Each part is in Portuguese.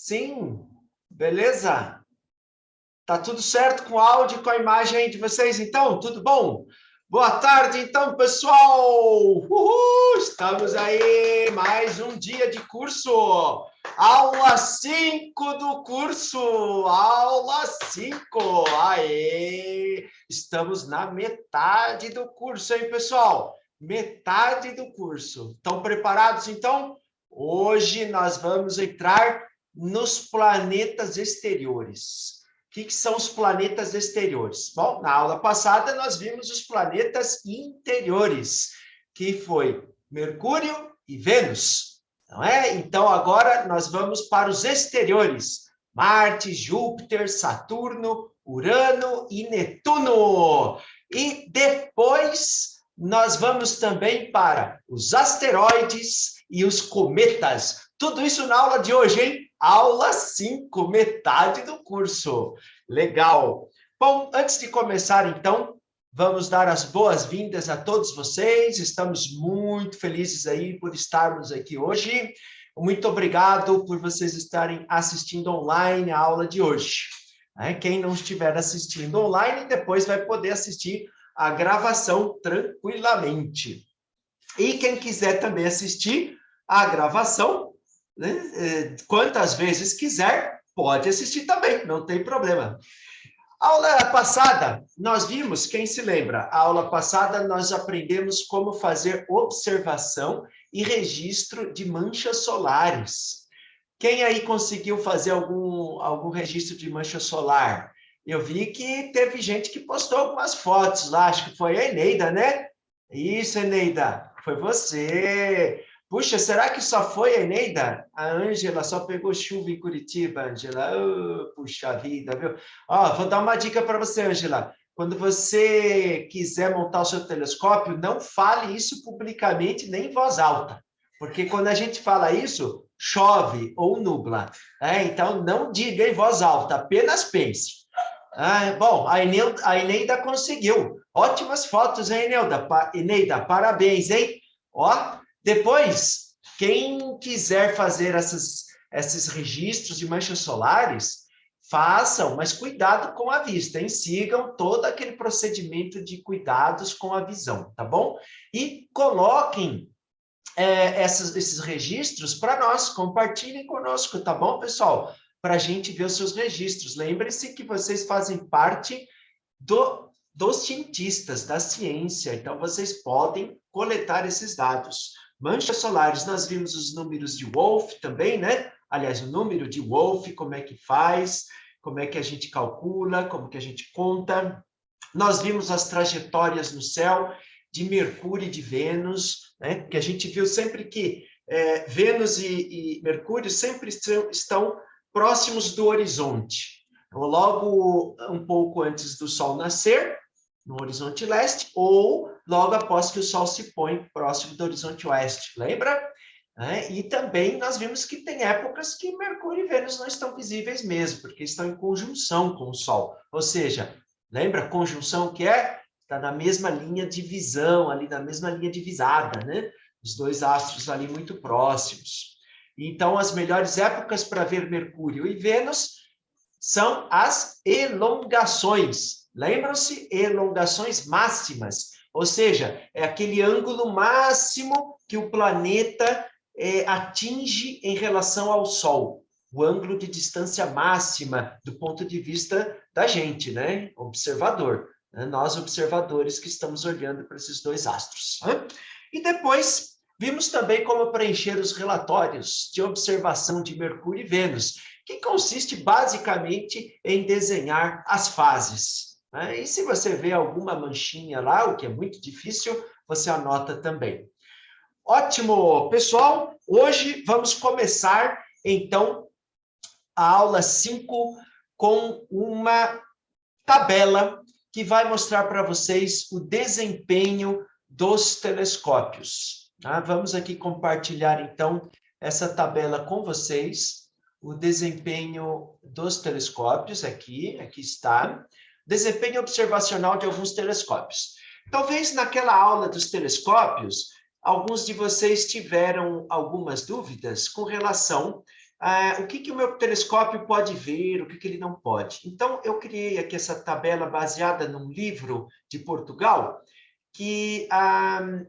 Sim, beleza? Tá tudo certo com o áudio e com a imagem aí de vocês, então? Tudo bom? Boa tarde, então, pessoal! Uhul! Estamos aí, mais um dia de curso. Aula 5 do curso. Aula 5. Aê! Estamos na metade do curso, hein, pessoal? Metade do curso. Estão preparados, então? Hoje nós vamos entrar nos planetas exteriores. O que são os planetas exteriores? Bom, na aula passada nós vimos os planetas interiores, que foi Mercúrio e Vênus, não é? Então agora nós vamos para os exteriores: Marte, Júpiter, Saturno, Urano e Netuno. E depois nós vamos também para os asteroides e os cometas. Tudo isso na aula de hoje, hein? Aula 5, metade do curso. Legal. Bom, antes de começar, então, vamos dar as boas-vindas a todos vocês. Estamos muito felizes aí por estarmos aqui hoje. Muito obrigado por vocês estarem assistindo online a aula de hoje. Quem não estiver assistindo online, depois vai poder assistir a gravação tranquilamente. E quem quiser também assistir a gravação, né, quantas vezes quiser, pode assistir também, não tem problema. A aula passada, nós vimos, quem se lembra, a aula passada nós aprendemos como fazer observação e registro de manchas solares. Quem aí conseguiu fazer algum registro de mancha solar? Eu vi que teve gente que postou algumas fotos lá, acho que foi a Eneida, né? Isso, Eneida, foi você. Puxa, será que só foi a Eneida? A Ângela só pegou chuva em Curitiba, Ângela. Oh, puxa vida, viu? Ó, vou dar uma dica para você, Ângela. Quando você quiser montar o seu telescópio, não fale isso publicamente nem em voz alta. Porque quando a gente fala isso, chove ou nubla. Então, não diga em voz alta, apenas pense. Bom, a Eneida conseguiu. Ótimas fotos, hein, Eneida? Parabéns, hein? Ó, depois, quem quiser fazer esses registros de manchas solares, façam, mas cuidado com a vista, hein? Sigam todo aquele procedimento de cuidados com a visão, tá bom? E coloquem esses registros para nós, compartilhem conosco, tá bom, pessoal? Para a gente ver os seus registros. Lembre-se que vocês fazem parte dos cientistas, da ciência, então vocês podem coletar esses dados. Manchas solares, nós vimos os números de Wolff também, né? Aliás, o número de Wolff, como é que faz, como é que a gente calcula, como que a gente conta. Nós vimos as trajetórias no céu de Mercúrio e de Vênus, né? Que a gente viu sempre que Vênus e Mercúrio sempre estão próximos do horizonte. Logo um pouco antes do Sol nascer, no horizonte leste, ou logo após que o Sol se põe próximo do horizonte oeste, lembra? E também nós vimos que tem épocas que Mercúrio e Vênus não estão visíveis mesmo, porque estão em conjunção com o Sol. Ou seja, lembra conjunção que é? Está na mesma linha de visão, ali na mesma linha divisada, né? Os dois astros ali muito próximos. Então, as melhores épocas para ver Mercúrio e Vênus são as elongações. Lembram-se? Elongações máximas. Ou seja, é aquele ângulo máximo que o planeta atinge em relação ao Sol. O ângulo de distância máxima do ponto de vista da gente, né? Observador. Nós, observadores, que estamos olhando para esses dois astros. E depois, vimos também como preencher os relatórios de observação de Mercúrio e Vênus, que consiste basicamente em desenhar as fases. E se você vê alguma manchinha lá, o que é muito difícil, você anota também. Ótimo, pessoal! Hoje vamos começar, então, a aula 5 com uma tabela que vai mostrar para vocês o desempenho dos telescópios. Vamos aqui compartilhar, então, essa tabela com vocês. O desempenho dos telescópios, aqui está. Desempenho observacional de alguns telescópios. Talvez naquela aula dos telescópios, alguns de vocês tiveram algumas dúvidas com relação o que o meu telescópio pode ver, o que ele não pode. Então, eu criei aqui essa tabela baseada num livro de Portugal, que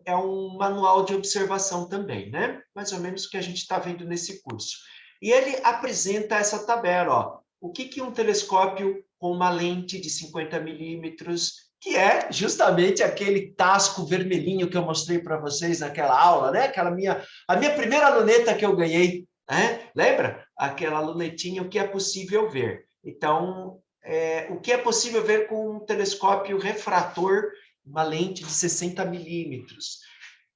é um manual de observação também, né? Mais ou menos o que a gente está vendo nesse curso. E ele apresenta essa tabela, ó. O que um telescópio com uma lente de 50 milímetros, que é justamente aquele tasco vermelhinho que eu mostrei para vocês naquela aula, né? A minha primeira luneta que eu ganhei, né? Lembra? Aquela lunetinha, o que é possível ver. Então, o que é possível ver com um telescópio refrator, uma lente de 60 milímetros.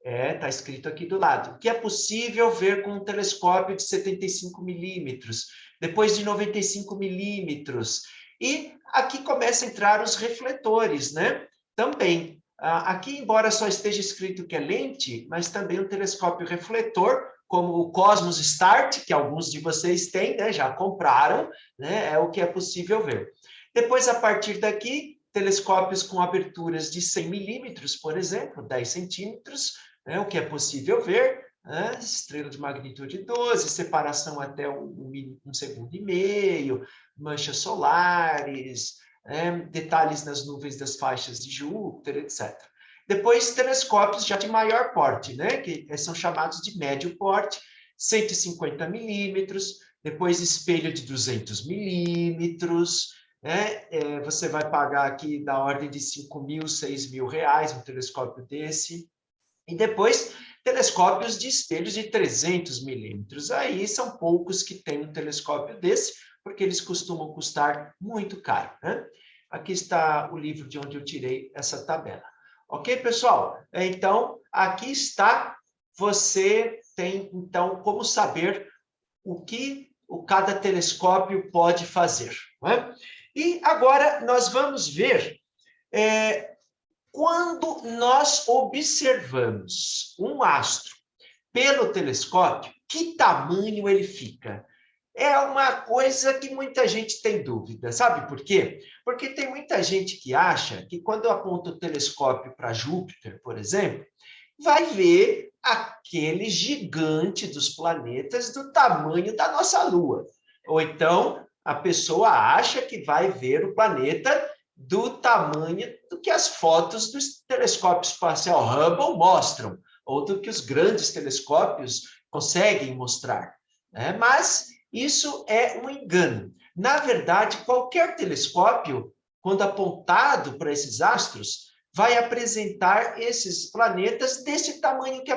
Está escrito aqui do lado. O que é possível ver com um telescópio de 75 milímetros, depois de 95 milímetros. E aqui começam a entrar os refletores, né? Também. Aqui, embora só esteja escrito que é lente, mas também um telescópio refletor, como o Cosmos Start, que alguns de vocês têm, né? Já compraram, né? É o que é possível ver. Depois, a partir daqui, telescópios com aberturas de 100 milímetros, por exemplo, 10 centímetros, né, o que é possível ver, né, estrela de magnitude 12, separação até um segundo e meio, manchas solares, detalhes nas nuvens das faixas de Júpiter, etc. Depois, telescópios já de maior porte, né, que são chamados de médio porte, 150 milímetros, depois espelho de 200 milímetros, né? Você vai pagar aqui da ordem de 5 mil, 6 mil reais um telescópio desse. E depois, telescópios de espelhos de 300 milímetros. Aí são poucos que têm um telescópio desse, porque eles costumam custar muito caro, né? Aqui está o livro de onde eu tirei essa tabela. Ok, pessoal? Então, aqui está. Você tem, então, como saber o que cada telescópio pode fazer, não é? E agora nós vamos ver quando nós observamos um astro pelo telescópio, que tamanho ele fica? É uma coisa que muita gente tem dúvida, sabe por quê? Porque tem muita gente que acha que quando aponta o telescópio para Júpiter, por exemplo, vai ver aquele gigante dos planetas do tamanho da nossa Lua. Ou então, a pessoa acha que vai ver o planeta do tamanho do que as fotos do telescópio espacial Hubble mostram, ou do que os grandes telescópios conseguem mostrar, né? Mas isso é um engano. Na verdade, qualquer telescópio, quando apontado para esses astros, vai apresentar esses planetas desse tamanho que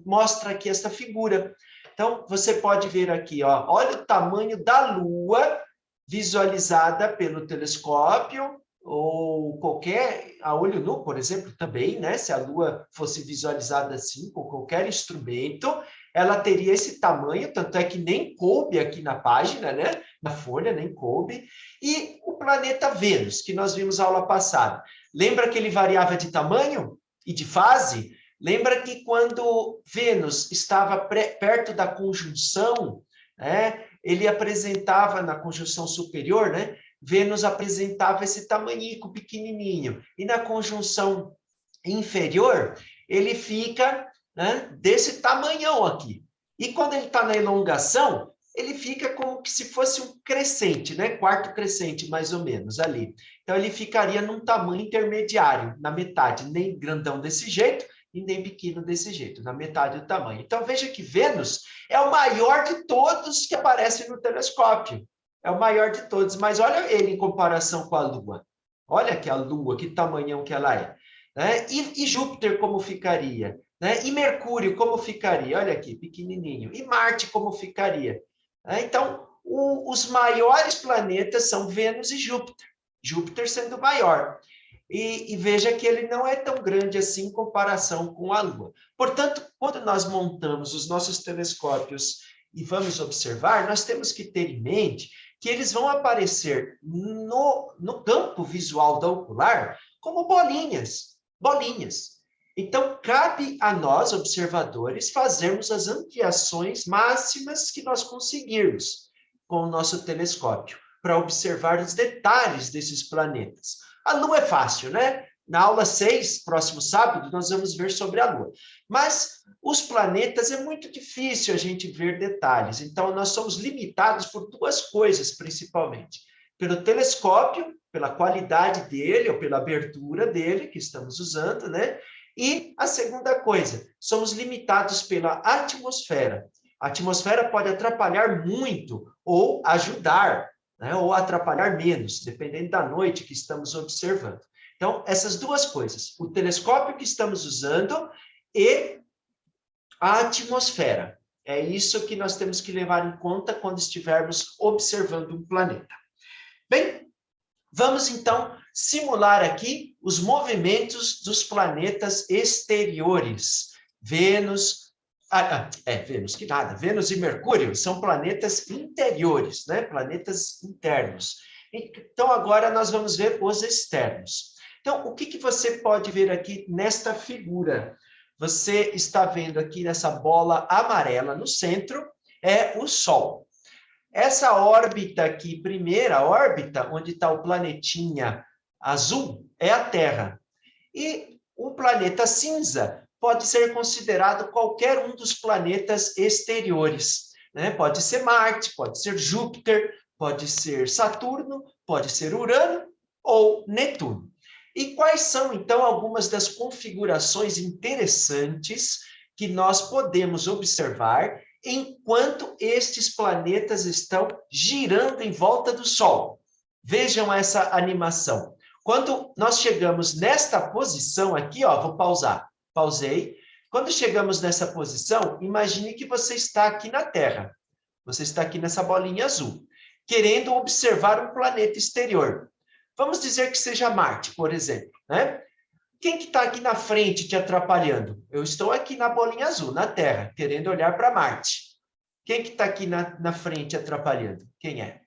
mostra aqui esta figura. Então, você pode ver aqui, ó, olha o tamanho da Lua visualizada pelo telescópio, ou qualquer, a olho nu, por exemplo, também, né? Se a Lua fosse visualizada assim, com qualquer instrumento, ela teria esse tamanho, tanto é que nem coube aqui na página, né? Na folha, nem coube. E o planeta Vênus, que nós vimos na aula passada. Lembra que ele variava de tamanho e de fase? Lembra que quando Vênus estava perto da conjunção, né? Ele apresentava na conjunção superior, né? Vênus apresentava esse tamanhico pequenininho. E na conjunção inferior, ele fica, né, desse tamanhão aqui. E quando ele está na elongação, ele fica como se fosse um crescente, né? Quarto crescente, mais ou menos, ali. Então, ele ficaria num tamanho intermediário, na metade, nem grandão desse jeito, e nem pequeno desse jeito, na metade do tamanho. Então, veja que Vênus é o maior de todos que aparecem no telescópio. É o maior de todos, mas olha ele em comparação com a Lua. Olha aqui a Lua, que tamanhão que ela é. Né? E Júpiter como ficaria? Né? E Mercúrio como ficaria? Olha aqui, pequenininho. E Marte como ficaria? Então, os maiores planetas são Vênus e Júpiter. Júpiter sendo o maior. E veja que ele não é tão grande assim em comparação com a Lua. Portanto, quando nós montamos os nossos telescópios e vamos observar, nós temos que ter em mente que eles vão aparecer no campo visual da ocular como bolinhas. Então, cabe a nós, observadores, fazermos as ampliações máximas que nós conseguirmos com o nosso telescópio, para observar os detalhes desses planetas. A Lua é fácil, né? Na aula 6, próximo sábado, nós vamos ver sobre a Lua. Mas os planetas é muito difícil a gente ver detalhes. Então, nós somos limitados por duas coisas, principalmente. Pelo telescópio, pela qualidade dele, ou pela abertura dele, que estamos usando, né? E a segunda coisa, somos limitados pela atmosfera. A atmosfera pode atrapalhar muito ou ajudar, né? Ou atrapalhar menos, dependendo da noite que estamos observando. Então, essas duas coisas, o telescópio que estamos usando e a atmosfera. É isso que nós temos que levar em conta quando estivermos observando um planeta. Bem, vamos então simular aqui os movimentos dos planetas exteriores. Vênus, Vênus, que nada, Vênus e Mercúrio são planetas interiores, né? Planetas internos. Então, agora nós vamos ver os externos. Então, o que você pode ver aqui nesta figura? Você está vendo aqui nessa bola amarela no centro, é o Sol. Essa órbita aqui, primeira órbita, onde está o planetinha azul, é a Terra. E o planeta cinza pode ser considerado qualquer um dos planetas exteriores, né? Pode ser Marte, pode ser Júpiter, pode ser Saturno, pode ser Urano ou Netuno. E quais são, então, algumas das configurações interessantes que nós podemos observar enquanto estes planetas estão girando em volta do Sol? Vejam essa animação. Quando nós chegamos nesta posição aqui, ó, vou pausar. Pausei. Quando chegamos nessa posição, imagine que você está aqui na Terra. Você está aqui nessa bolinha azul, querendo observar um planeta exterior. Vamos dizer que seja Marte, por exemplo, né? Quem que está aqui na frente te atrapalhando? Eu estou aqui na bolinha azul, na Terra, querendo olhar para Marte. Quem que está aqui na frente atrapalhando? Quem é?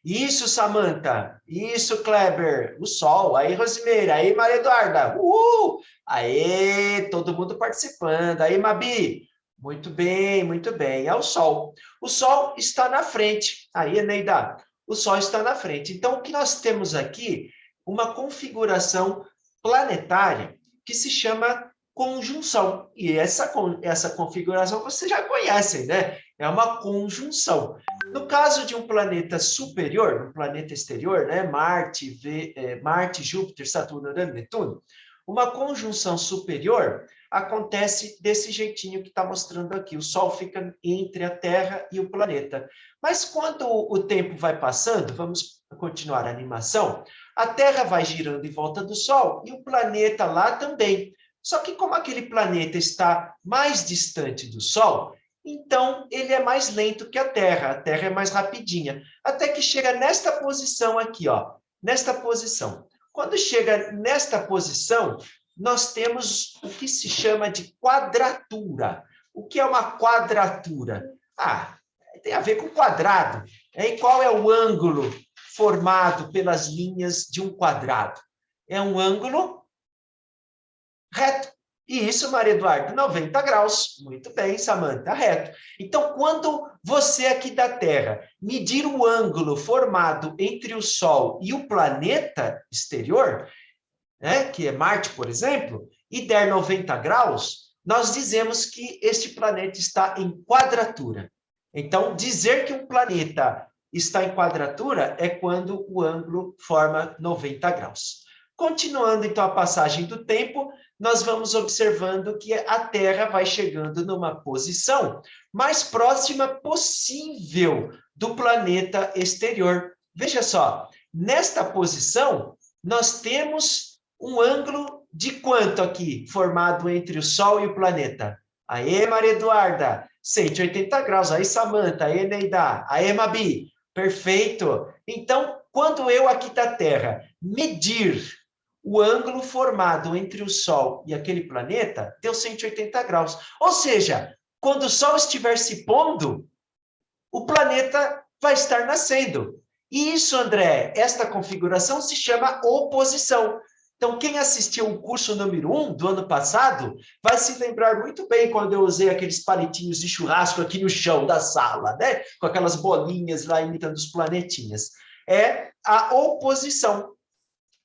Isso, Samantha. Isso, Kleber. O Sol. Aí, Rosimeira. Aí, Maria Eduarda. Uhul! Aê, todo mundo participando. Aí, Mabi. Muito bem, muito bem. É o Sol. O Sol está na frente. Aí, Eneida. O Sol está na frente. Então, o que nós temos aqui? Uma configuração planetária que se chama conjunção. E essa configuração vocês já conhecem, né? É uma conjunção. No caso de um planeta superior, um planeta exterior, né? Marte, Júpiter, Saturno, Urano, Netuno, uma conjunção superior acontece desse jeitinho que está mostrando aqui. O Sol fica entre a Terra e o planeta. Mas quando o tempo vai passando, vamos continuar a animação, a Terra vai girando em volta do Sol e o planeta lá também. Só que como aquele planeta está mais distante do Sol, então ele é mais lento que a Terra é mais rapidinha, até que chega nesta posição aqui, ó, nesta posição. Quando chega nesta posição, nós temos o que se chama de quadratura. O que é uma quadratura? Tem a ver com quadrado. E qual é o ângulo formado pelas linhas de um quadrado? É um ângulo reto. E isso, Maria Eduarda, 90 graus. Muito bem, Samantha, reto. Então, quando você aqui da Terra medir o ângulo formado entre o Sol e o planeta exterior, né, que é Marte, por exemplo, e der 90 graus, nós dizemos que este planeta está em quadratura. Então, dizer que um planeta está em quadratura é quando o ângulo forma 90 graus. Continuando, então, a passagem do tempo, nós vamos observando que a Terra vai chegando numa posição mais próxima possível do planeta exterior. Veja só, nesta posição, nós temos um ângulo de quanto aqui, formado entre o Sol e o planeta? Aê, Maria Eduarda, 180 graus. Aí, Samantha, aí, Neida, aí, Mabi, perfeito. Então, quando eu aqui da Terra medir o ângulo formado entre o Sol e aquele planeta, deu 180 graus. Ou seja, quando o Sol estiver se pondo, o planeta vai estar nascendo. E isso, André, esta configuração se chama oposição. Então, quem assistiu o curso número 1 do ano passado vai se lembrar muito bem quando eu usei aqueles palitinhos de churrasco aqui no chão da sala, né? Com aquelas bolinhas lá imitando os planetinhas. É a oposição.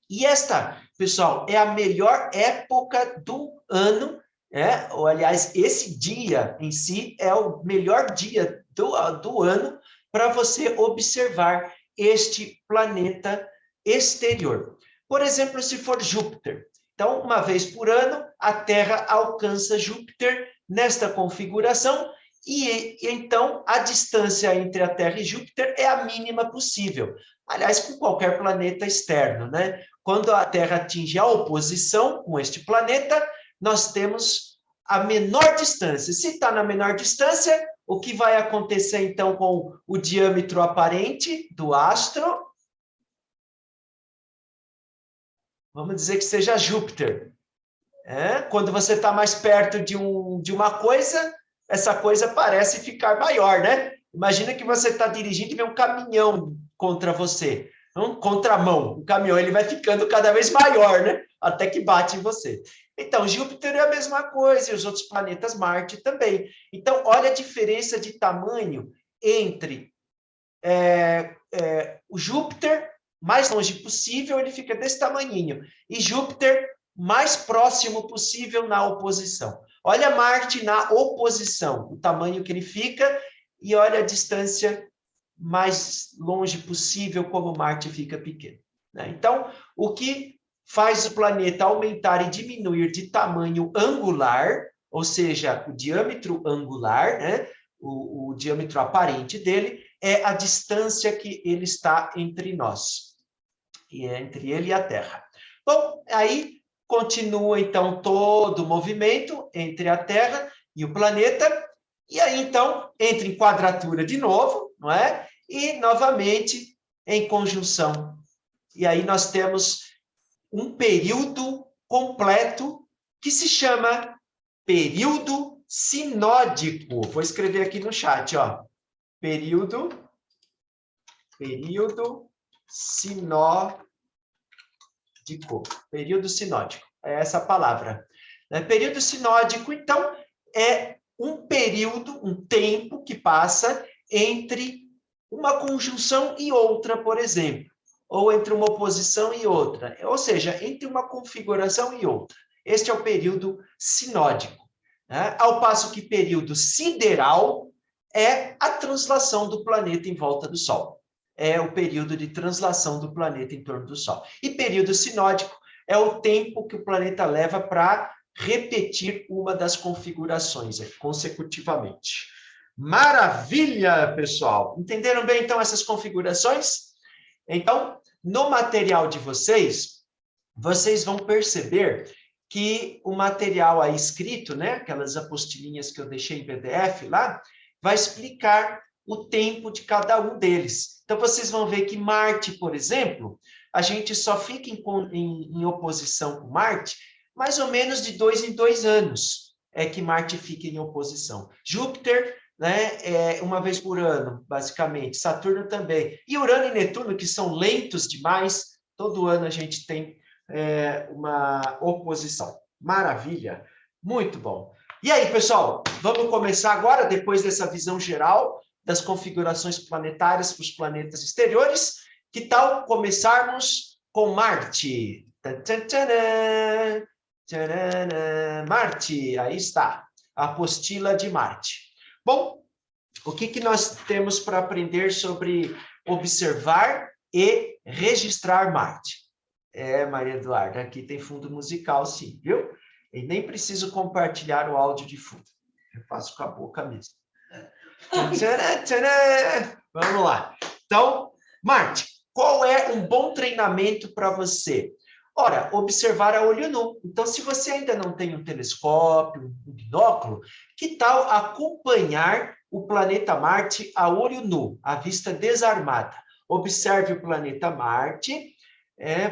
E esta, pessoal, é a melhor época do ano, né? Ou, aliás, esse dia em si é o melhor dia do ano para você observar este planeta exterior. Por exemplo, se for Júpiter. Então, uma vez por ano, a Terra alcança Júpiter nesta configuração e então a distância entre a Terra e Júpiter é a mínima possível. Aliás, com qualquer planeta externo, né? Quando a Terra atinge a oposição com este planeta, nós temos a menor distância. Se está na menor distância, o que vai acontecer, então, com o diâmetro aparente do astro? Vamos dizer que seja Júpiter. Quando você está mais perto de uma coisa, essa coisa parece ficar maior, né? Imagina que você está dirigindo e vê um caminhão contra você. Contramão, o caminhão ele vai ficando cada vez maior, né? Até que bate em você. Então, Júpiter é a mesma coisa, e os outros planetas, Marte também. Então, olha a diferença de tamanho entre o Júpiter, mais longe possível, ele fica desse tamanhinho, e Júpiter, mais próximo possível na oposição. Olha Marte na oposição, o tamanho que ele fica, e olha a distância mais longe possível, como Marte fica pequeno. Né? Então, o que faz o planeta aumentar e diminuir de tamanho angular, ou seja, o diâmetro angular, né? o diâmetro aparente dele, é a distância que ele está entre nós, e é entre ele e a Terra. Bom, aí continua, então, todo o movimento entre a Terra e o planeta, e aí, então, entra em quadratura de novo, não é? E, novamente, em conjunção. E aí nós temos um período completo que se chama período sinódico. Vou escrever aqui no chat, ó. Período sinódico. Período sinódico. É essa palavra. Período sinódico, então, é um período, um tempo que passa entre uma conjunção e outra, por exemplo, ou entre uma oposição e outra, ou seja, entre uma configuração e outra. Este é o período sinódico. Ao passo que período sideral é a translação do planeta em volta do Sol. É o período de translação do planeta em torno do Sol. E período sinódico é o tempo que o planeta leva para repetir uma das configurações consecutivamente. Maravilha, pessoal! Entenderam bem, então, essas configurações? Então, no material de vocês, vocês vão perceber que o material aí escrito, né, aquelas apostilinhas que eu deixei em PDF lá, vai explicar o tempo de cada um deles. Então, vocês vão ver que Marte, por exemplo, a gente só fica em oposição com Marte mais ou menos de 2 em 2 anos é que Marte fica em oposição. Júpiter, né, uma vez por ano, basicamente. Saturno também. E Urano e Netuno, que são lentos demais, todo ano a gente tem uma oposição. Maravilha! Muito bom. E aí, pessoal, vamos começar agora, depois dessa visão geral das configurações planetárias para os planetas exteriores. Que tal começarmos com Marte? Marte, aí está, a apostila de Marte. Bom, o que nós temos para aprender sobre observar e registrar Marte? Maria Eduarda, aqui tem fundo musical, sim, viu? E nem preciso compartilhar o áudio de fundo. Eu faço com a boca mesmo. Vamos lá. Então, Marte, qual é um bom treinamento para você? Ora, observar a olho nu. Então, se você ainda não tem um telescópio, um binóculo, que tal acompanhar o planeta Marte a olho nu, à vista desarmada? Observe o planeta Marte,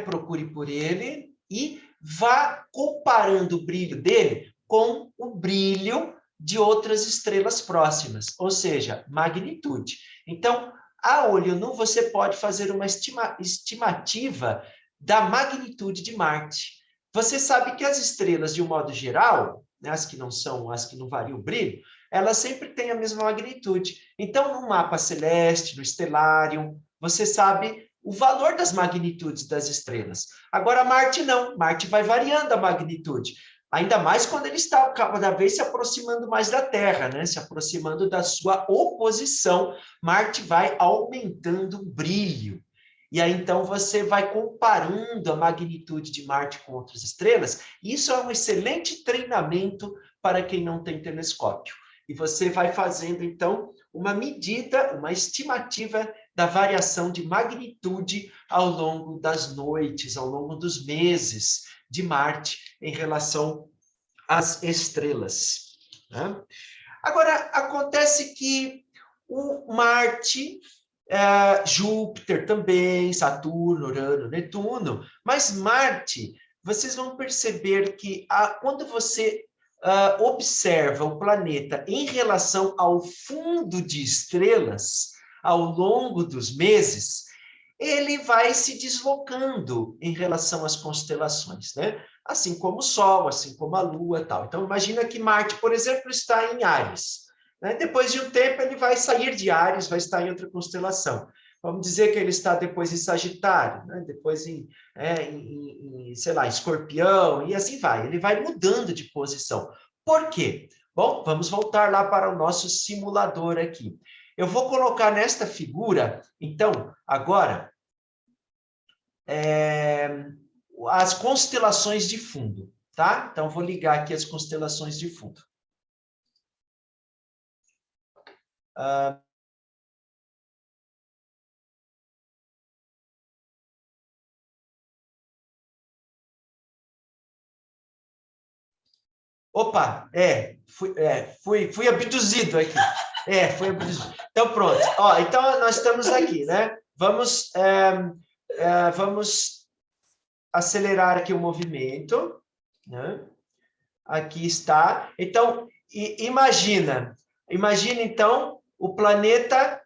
procure por ele e vá comparando o brilho dele com o brilho de outras estrelas próximas, ou seja, magnitude. Então, a olho nu, você pode fazer uma estimativa da magnitude de Marte. Você sabe que as estrelas, de um modo geral, né, as que não variam o brilho, elas sempre têm a mesma magnitude. Então, no mapa celeste, no estelário, você sabe o valor das magnitudes das estrelas. Agora, Marte não. Marte vai variando a magnitude. Ainda mais quando ele está cada vez se aproximando mais da Terra, né? Se aproximando da sua oposição. Marte vai aumentando o brilho. E aí, então, você vai comparando a magnitude de Marte com outras estrelas. Isso é um excelente treinamento para quem não tem telescópio. E você vai fazendo, então, uma medida, uma estimativa da variação de magnitude ao longo das noites, ao longo dos meses de Marte em relação às estrelas. Né? Agora, acontece que o Marte, Júpiter também, Saturno, Urano, Netuno, mas Marte, vocês vão perceber que quando você observa o planeta em relação ao fundo de estrelas, ao longo dos meses, ele vai se deslocando em relação às constelações, né? Assim como o Sol, assim como a Lua e tal. Então, imagina que Marte, por exemplo, está em Áries. Né? Depois de um tempo, ele vai sair de Áries, vai estar em outra constelação. Vamos dizer que ele está depois em Sagitário, né? Depois sei lá, Escorpião, e assim vai. Ele vai mudando de posição. Por quê? Bom, vamos voltar lá para o nosso simulador aqui. Eu vou colocar nesta figura, então, agora, as constelações de fundo, tá? Então, vou ligar aqui as constelações de fundo. Opa, fui abduzido aqui. Fui abduzido. Então, pronto. Ó, então, nós estamos aqui, né? Vamos acelerar aqui o movimento, né? Aqui está. Então, imagina, então, o planeta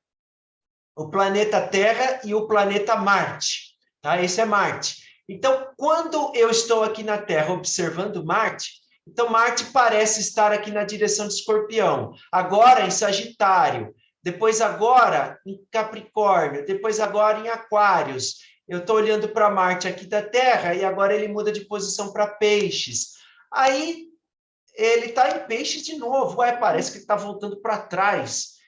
Terra e o planeta Marte, tá? Esse é Marte. Então, quando eu estou aqui na Terra observando Marte, então Marte parece estar aqui na direção de Escorpião, agora em Sagitário, depois agora em Capricórnio, depois agora em Aquários. Eu estou olhando para Marte aqui da Terra e agora ele muda de posição para Peixes. Aí ele está em Peixes de novo. Ué, parece que está voltando para trás.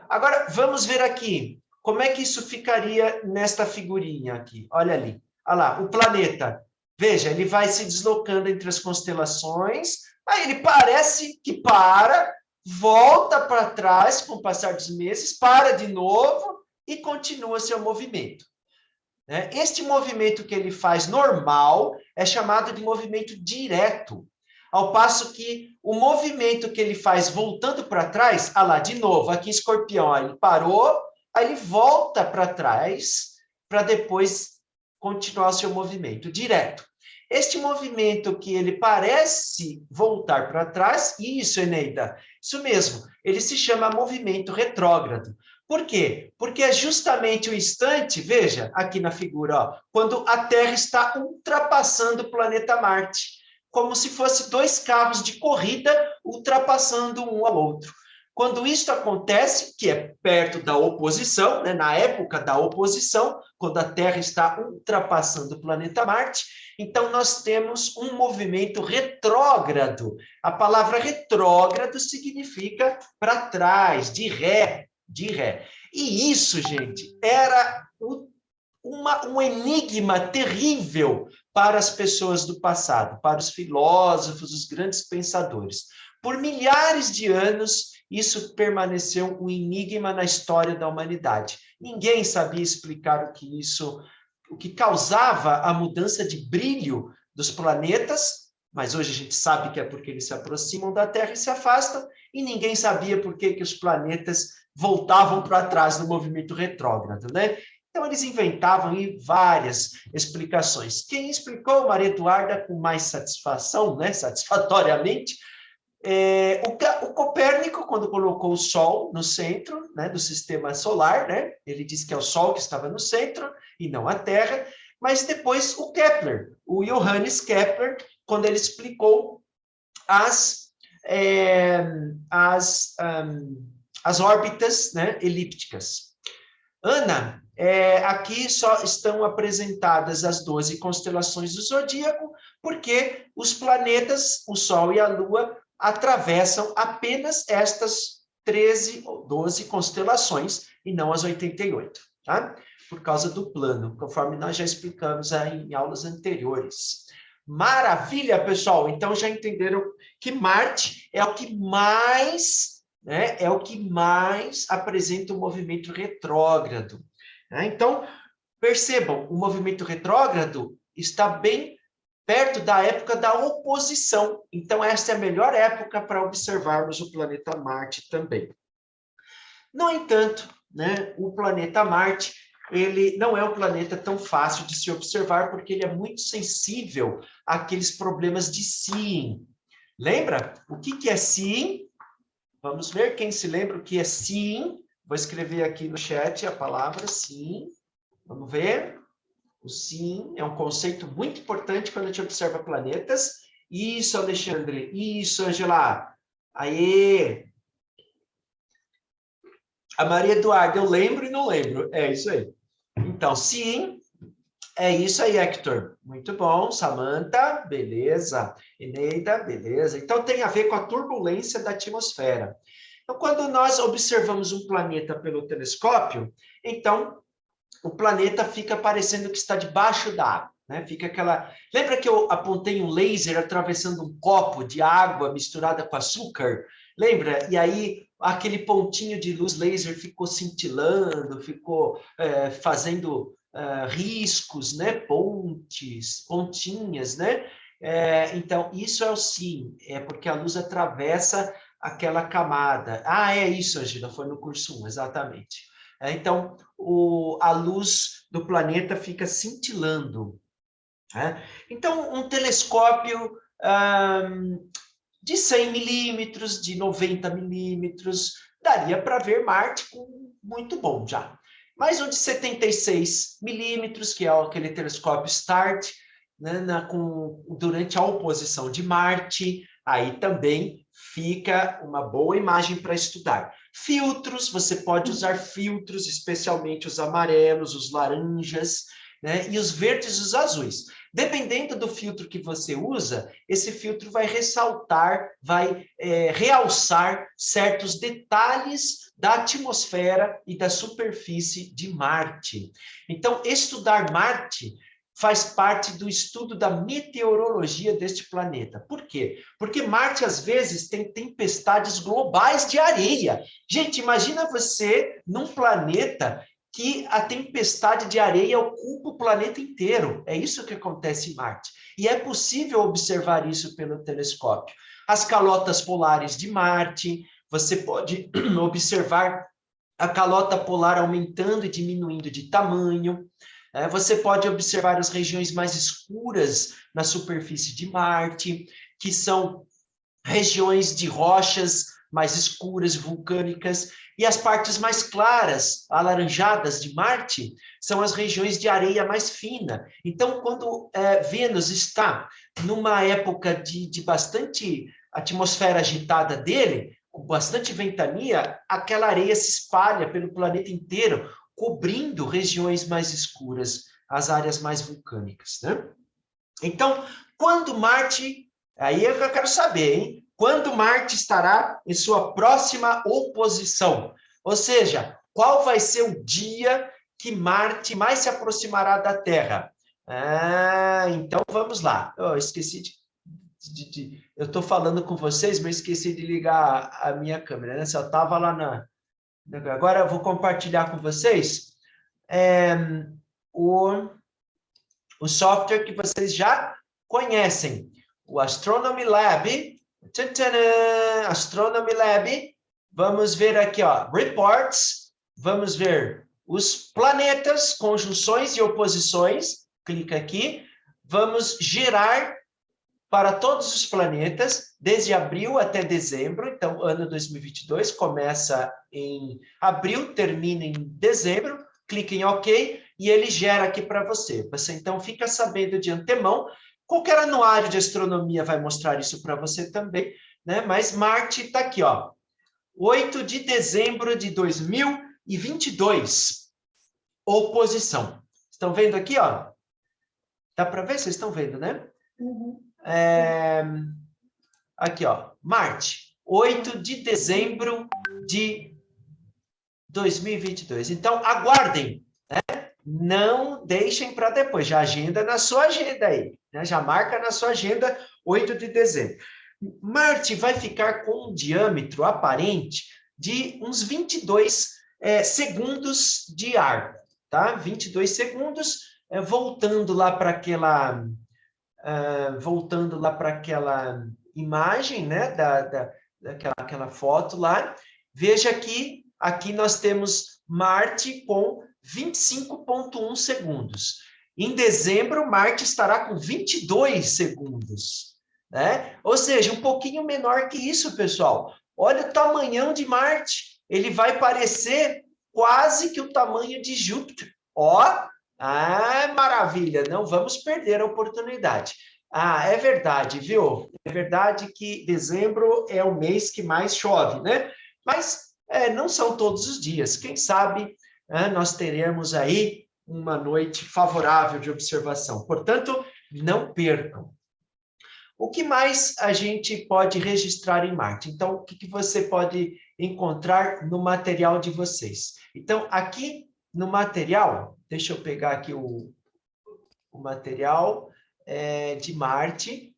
Agora, vamos ver aqui. Como é que isso ficaria nesta figurinha aqui? Olha ali. Olha lá, o planeta. Veja, ele vai se deslocando entre as constelações. Aí ele parece que volta para trás com o passar dos meses, para de novo e continua seu movimento. Este movimento que ele faz normal é chamado de movimento direto. Ao passo que o movimento que ele faz voltando para trás, lá, de novo, aqui em Escorpião, ele parou, aí ele volta para trás, para depois continuar o seu movimento direto. Este movimento que ele parece voltar para trás, isso, Eneida, isso mesmo, ele se chama movimento retrógrado. Por quê? Porque é justamente o instante, veja, aqui na figura, ó, quando a Terra está ultrapassando o planeta Marte, como se fosse dois carros de corrida ultrapassando um ao outro. Quando isso acontece, que é perto da oposição, né, na época da oposição, quando a Terra está ultrapassando o planeta Marte, então nós temos um movimento retrógrado. A palavra retrógrado significa para trás, de ré. E isso, gente, era um enigma terrível para as pessoas do passado, para os filósofos, os grandes pensadores. Por milhares de anos, isso permaneceu um enigma na história da humanidade. Ninguém sabia explicar o que causava a mudança de brilho dos planetas, mas hoje a gente sabe que é porque eles se aproximam da Terra e se afastam, e ninguém sabia por que os planetas voltavam para trás no movimento retrógrado, né? Então, eles inventavam várias explicações. Quem explicou, Maria Eduarda, com mais satisfação, né, satisfatoriamente, o Copérnico, quando colocou o Sol no centro, né, do sistema solar, né, ele disse que é o Sol que estava no centro e não a Terra, mas depois o Kepler, o Johannes Kepler, quando ele explicou as órbitas, né, elípticas. Ana, aqui só estão apresentadas as 12 constelações do zodíaco, porque os planetas, o Sol e a Lua, atravessam apenas estas 13 ou 12 constelações e não as 88, tá? Por causa do plano, conforme nós já explicamos aí em aulas anteriores. Maravilha, pessoal! Então já entenderam que Marte é o que mais, né, é o que mais apresenta um movimento retrógrado. Né? Então, percebam, o movimento retrógrado está bem perto da época da oposição. Então, essa é a melhor época para observarmos o planeta Marte também. No entanto, né, o planeta Marte, ele não é um planeta tão fácil de se observar, porque ele é muito sensível àqueles problemas de seeing. Lembra? O que é seeing? Vamos ver quem se lembra o que é seeing. Vou escrever aqui no chat a palavra seeing. Vamos ver. O seeing é um conceito muito importante quando a gente observa planetas. Isso, Alexandre. Isso, Angela. Aê! A Maria Eduarda, eu lembro e não lembro. É isso aí. Então, seeing é isso aí, Hector. Muito bom. Samantha, beleza. Eneida, beleza. Então, tem a ver com a turbulência da atmosfera. Então, quando nós observamos um planeta pelo telescópio, então, o planeta fica parecendo que está debaixo d'água, né? Fica aquela... Lembra que eu apontei um laser atravessando um copo de água misturada com açúcar? Lembra? E aí, aquele pontinho de luz laser ficou cintilando, ficou fazendo... riscos, né? Pontinhas, né? Então, isso é o sim, é porque a luz atravessa aquela camada. Ah, é isso, Angela, foi no curso 1, exatamente. Então, a luz do planeta fica cintilando. Né? Então, um telescópio de 100 milímetros, de 90 milímetros, daria para ver Marte com muito bom já. Mas um de 76 milímetros, que é aquele telescópio START, né, durante a oposição de Marte, aí também fica uma boa imagem para estudar. Filtros, você pode usar filtros, especialmente os amarelos, os laranjas, né, e os verdes e os azuis. Dependendo do filtro que você usa, esse filtro vai ressaltar, vai realçar certos detalhes da atmosfera e da superfície de Marte. Então, estudar Marte faz parte do estudo da meteorologia deste planeta. Por quê? Porque Marte, às vezes, tem tempestades globais de areia. Gente, imagina você num planeta que a tempestade de areia ocupa o planeta inteiro. É isso que acontece em Marte. E é possível observar isso pelo telescópio. As calotas polares de Marte, você pode observar a calota polar aumentando e diminuindo de tamanho. Você pode observar as regiões mais escuras na superfície de Marte, que são regiões de rochas mais escuras, vulcânicas, e as partes mais claras, alaranjadas de Marte, são as regiões de areia mais fina. Então, quando Vênus está numa época de bastante atmosfera agitada dele, com bastante ventania, aquela areia se espalha pelo planeta inteiro, cobrindo regiões mais escuras, as áreas mais vulcânicas, né? Então, quando Marte... Aí é o que eu quero saber, hein? Quando Marte estará em sua próxima oposição? Ou seja, qual vai ser o dia que Marte mais se aproximará da Terra? Então, vamos lá. Eu esqueci eu estou falando com vocês, mas esqueci de ligar a minha câmera, né? Só estava lá na... Agora eu vou compartilhar com vocês o software que vocês já conhecem, o Astronomy Lab. Tchananã, Astronomy Lab. Vamos ver aqui, ó, Reports. Vamos ver os planetas, conjunções e oposições. Clica aqui. Vamos gerar para todos os planetas, desde abril até dezembro. Então, ano 2022 começa em abril, termina em dezembro. Clique em OK e ele gera aqui para você. Você, então, fica sabendo de antemão. Qualquer anuário de astronomia vai mostrar isso para você também, né? Mas Marte está aqui, ó. 8 de dezembro de 2022. oposição. Estão vendo aqui, ó? Dá para ver? Vocês estão vendo, né? Uhum. Aqui, ó. Marte, 8 de dezembro de 2022. Então, aguardem, né? Não deixem para depois. Já agenda na sua agenda aí, né? Já marca na sua agenda 8 de dezembro. Marte vai ficar com um diâmetro aparente de uns 22 segundos de ar, tá? 22 segundos, voltando lá para aquela imagem, né, daquela foto lá. Veja que aqui nós temos Marte com 25,1 segundos. Em dezembro, Marte estará com 22 segundos, né? Ou seja, um pouquinho menor que isso, pessoal. Olha o tamanhão de Marte. Ele vai parecer quase que o tamanho de Júpiter. Ó, maravilha, não vamos perder a oportunidade. É verdade, viu? É verdade que dezembro é o mês que mais chove, né? Mas não são todos os dias. Quem sabe nós teremos aí uma noite favorável de observação. Portanto, não percam. O que mais a gente pode registrar em Marte? Então, o que você pode encontrar no material de vocês? Então, aqui no material, deixa eu pegar aqui o material de Marte,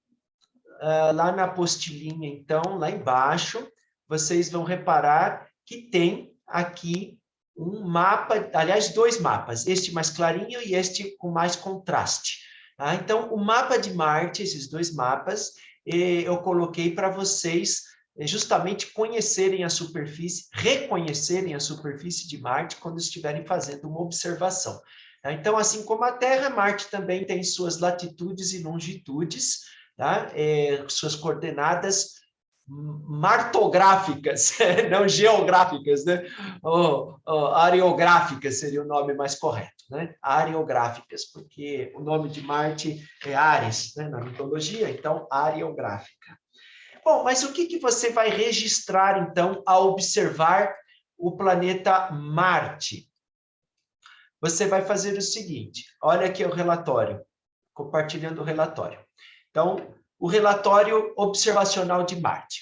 lá na apostilinha, então, lá embaixo, vocês vão reparar que tem aqui um mapa, aliás, dois mapas, este mais clarinho e este com mais contraste. Tá? Então, o mapa de Marte, esses dois mapas, eu coloquei para vocês justamente conhecerem a superfície, reconhecerem a superfície de Marte quando estiverem fazendo uma observação. Tá? Então, assim como a Terra, Marte também tem suas latitudes e longitudes, tá? Suas coordenadas martográficas, não geográficas, né? Areográficas seria o nome mais correto, né? Areográficas, porque o nome de Marte é Ares, né? Na mitologia, então, areográfica. Bom, mas o que você vai registrar, então, ao observar o planeta Marte? Você vai fazer o seguinte, olha aqui o relatório, compartilhando o relatório. Então, o relatório observacional de Marte.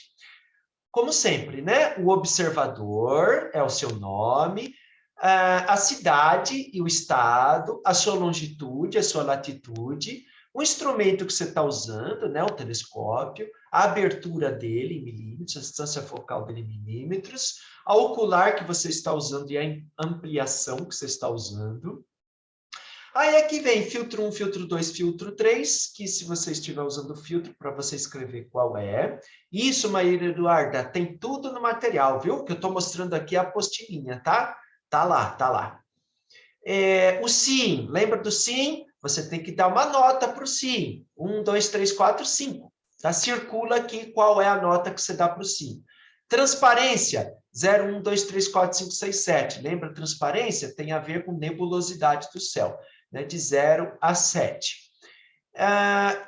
Como sempre, né? O observador é o seu nome, a cidade e o estado, a sua longitude, a sua latitude, o instrumento que você está usando, né? O telescópio, a abertura dele em milímetros, a distância focal dele em milímetros, a ocular que você está usando e a ampliação que você está usando. Aí aqui vem filtro 1, filtro 2, filtro 3, que se você estiver usando o filtro, para você escrever qual é. Isso, Maíra Eduarda, tem tudo no material, viu? Que eu estou mostrando aqui a apostilinha, tá? Tá lá, tá lá. O SIM, lembra do SIM? Você tem que dar uma nota para o SIM. 1, 2, 3, 4, 5. Tá? Circula aqui qual é a nota que você dá para o SIM. Transparência, 0, 1, 2, 3, 4, 5, 6, 7. Lembra? Transparência tem a ver com nebulosidade do céu, né? De 0 a 7.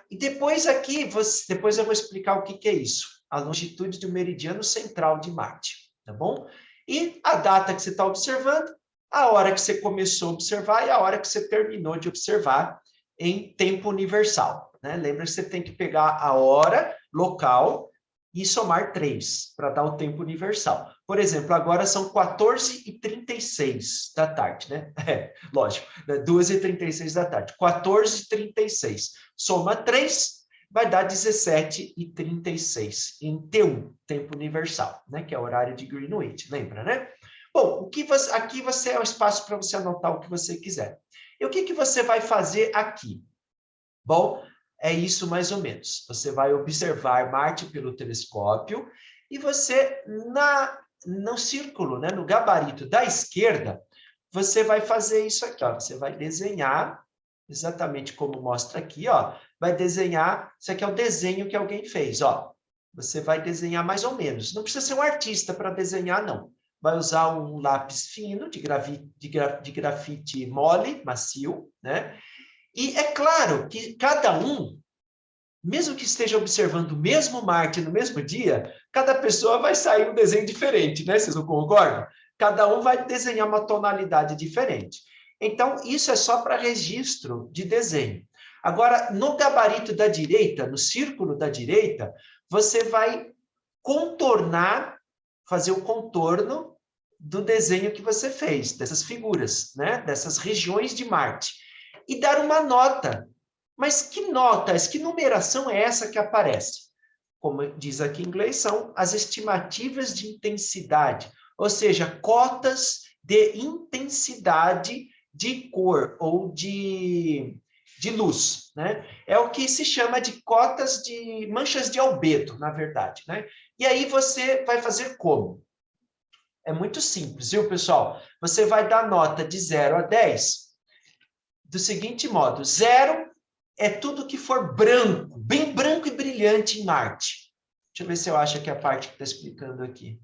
E depois aqui, depois eu vou explicar o que é isso. A longitude do meridiano central de Marte, tá bom? E a data que você está observando, a hora que você começou a observar e a hora que você terminou de observar em tempo universal, né? Lembra que você tem que pegar a hora local e somar 3 para dar o tempo universal. Por exemplo, agora são 14h36 da tarde, né? Lógico, 2h36 da tarde. 14h36. Soma 3, vai dar 17h36 em T1, tempo universal, né? Que é o horário de Greenwich, lembra, né? Bom, aqui é o espaço para você anotar o que você quiser. E o que você vai fazer aqui? Bom, é isso mais ou menos. Você vai observar Marte pelo telescópio e você, no círculo, né, no gabarito da esquerda, você vai fazer isso aqui, ó. Você vai desenhar, exatamente como mostra aqui, ó. Vai desenhar, isso aqui é o desenho que alguém fez, ó. Você vai desenhar mais ou menos. Não precisa ser um artista para desenhar, não. Vai usar um lápis fino de grafite mole, macio, né? E é claro que cada um, mesmo que esteja observando o mesmo Marte no mesmo dia, cada pessoa vai sair um desenho diferente, né? Vocês não concordam? Cada um vai desenhar uma tonalidade diferente. Então, isso é só para registro de desenho. Agora, no gabarito da direita, no círculo da direita, você vai contornar, fazer o contorno do desenho que você fez, dessas figuras, né? Dessas regiões de Marte. E dar uma nota. Mas que nota, que numeração é essa que aparece? Como diz aqui em inglês, são as estimativas de intensidade, ou seja, cotas de intensidade de cor ou de luz, né? É o que se chama de cotas de manchas de albedo, na verdade, né? E aí você vai fazer como? É muito simples, viu, pessoal? Você vai dar nota de 0 a 10 do seguinte modo: 0 é tudo que for branco, bem branco e brilhante em Marte. Deixa eu ver se eu acho aqui a parte que está explicando aqui.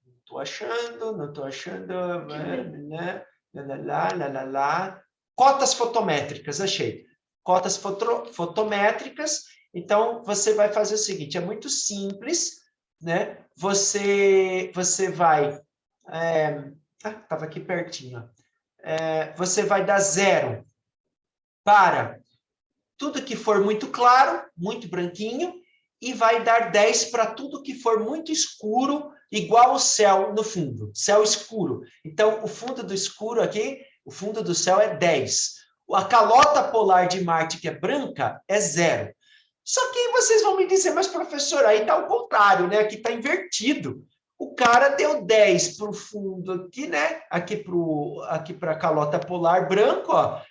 Não estou achando, né? Lá. Cotas fotométricas, achei. Cotas fotométricas. Então, você vai fazer o seguinte, é muito simples, né? Você vai... estava aqui pertinho. Você vai dar 0 para tudo que for muito claro, muito branquinho, e vai dar 10 para tudo que for muito escuro, igual o céu no fundo, céu escuro. Então, o fundo do escuro aqui, o fundo do céu é 10. A calota polar de Marte, que é branca, é 0. Só que aí vocês vão me dizer, mas professor, aí está o contrário, né? Aqui está invertido. O cara deu 10 para o fundo aqui, né? Aqui para a calota polar branco, ó.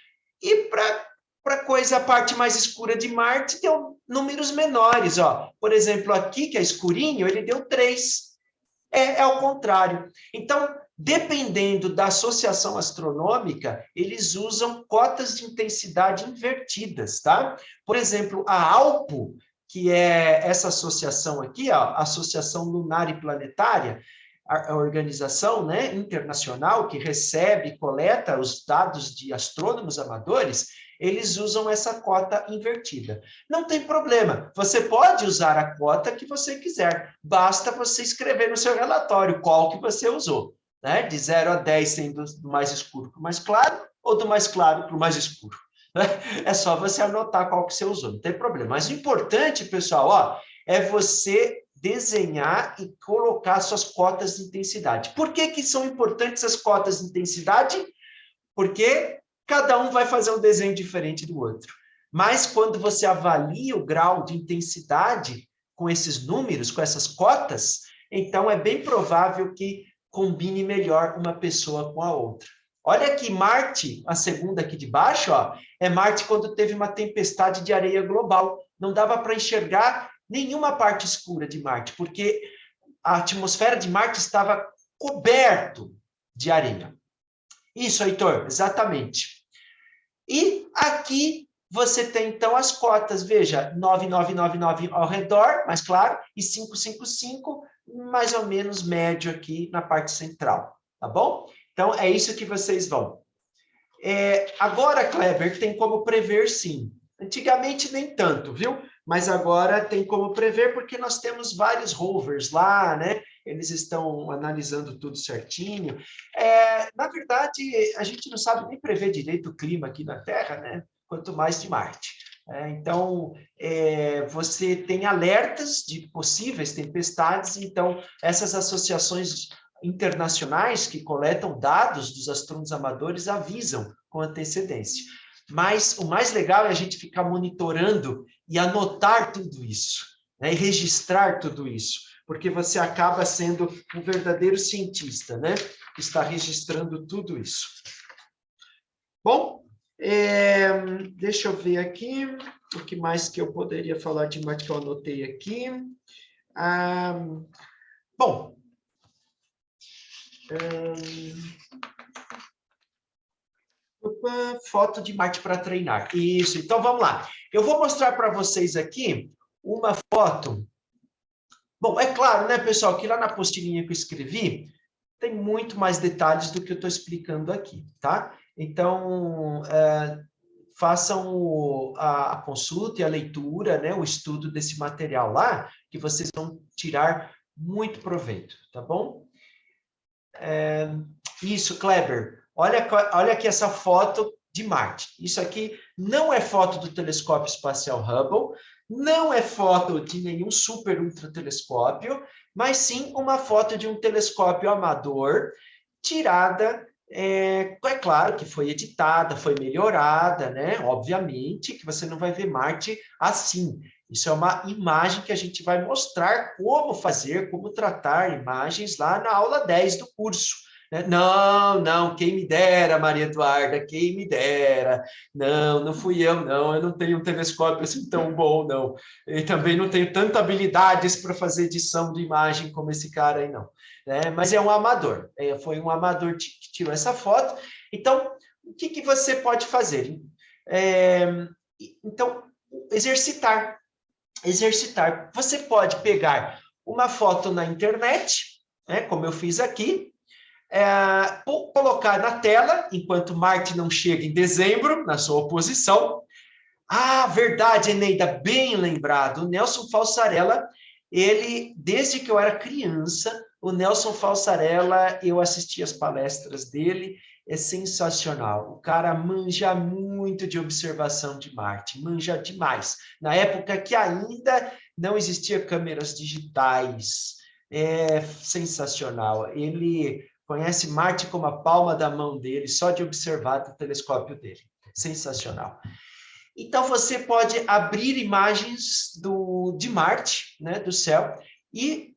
E para a parte mais escura de Marte, deu números menores, ó. Por exemplo, aqui, que é escurinho, ele deu 3. É ao contrário. Então, dependendo da associação astronômica, eles usam cotas de intensidade invertidas, tá? Por exemplo, a ALPO, que é essa associação aqui, ó, Associação Lunar e Planetária, a organização, né, internacional que recebe e coleta os dados de astrônomos amadores, eles usam essa cota invertida. Não tem problema, você pode usar a cota que você quiser, basta você escrever no seu relatório qual que você usou, né? De 0 a 10 sendo do mais escuro para o mais claro, ou do mais claro para o mais escuro. Né? É só você anotar qual que você usou, não tem problema. Mas o importante, pessoal, ó, é você desenhar e colocar suas cotas de intensidade. Por que que são importantes as cotas de intensidade? Porque cada um vai fazer um desenho diferente do outro. Mas quando você avalia o grau de intensidade com esses números, com essas cotas, então é bem provável que combine melhor uma pessoa com a outra. Olha aqui, Marte, a segunda aqui de baixo, ó, é Marte quando teve uma tempestade de areia global. Não dava para enxergar nenhuma parte escura de Marte, porque a atmosfera de Marte estava coberto de areia. Isso, Heitor, exatamente. E aqui você tem, então, as cotas, veja, 9999 ao redor, mais claro, e 555, mais ou menos médio aqui na parte central, tá bom? Então, é isso que vocês vão. Agora, Kleber, tem como prever, sim. Antigamente, nem tanto, viu? Mas agora tem como prever, porque nós temos vários rovers lá, né? Eles estão analisando tudo certinho. Na verdade, a gente não sabe nem prever direito o clima aqui na Terra, né? Quanto mais de Marte. Então, você tem alertas de possíveis tempestades, então, essas associações internacionais que coletam dados dos astrônomos amadores avisam com antecedência. Mas o mais legal é a gente ficar monitorando e anotar tudo isso, né? E registrar tudo isso, porque você acaba sendo um verdadeiro cientista, né? Que está registrando tudo isso. Bom, deixa eu ver aqui o que mais que eu poderia falar de Marte que eu anotei aqui. Bom, foto de Marte para treinar. Isso, então vamos lá. Eu vou mostrar para vocês aqui uma foto. Bom, é claro, né, pessoal, que lá na apostilinha que eu escrevi, tem muito mais detalhes do que eu estou explicando aqui, tá? Então, façam a consulta e a leitura, né, o estudo desse material lá, que vocês vão tirar muito proveito, tá bom? Isso, Kleber. Olha aqui essa foto de Marte. Isso aqui não é foto do telescópio espacial Hubble, não é foto de nenhum super ultra telescópio, mas sim uma foto de um telescópio amador, tirada, é claro que foi editada, foi melhorada, né? Obviamente que você não vai ver Marte assim. Isso é uma imagem que a gente vai mostrar como fazer, como tratar imagens lá na aula 10 do curso. Não, quem me dera, Maria Eduarda, quem me dera. Não fui eu, não. Eu não tenho um telescópio assim tão bom, não. E também não tenho tanta habilidades para fazer edição de imagem como esse cara aí, não. Mas é um amador. Foi um amador que tirou essa foto. Então, o que você pode fazer? Então, exercitar. Você pode pegar uma foto na internet, como eu fiz aqui, colocar na tela, enquanto Marte não chega em dezembro, na sua oposição. Ah, verdade, Eneida, bem lembrado. O Nelson Falsarella, ele, desde que eu era criança, o Nelson Falsarella, eu assisti as palestras dele, é sensacional. O cara manja muito de observação de Marte, manja demais. Na época que ainda não existia câmeras digitais, é sensacional. Ele conhece Marte como a palma da mão dele, só de observar do telescópio dele. Sensacional. Então, você pode abrir imagens de Marte, né, do céu, e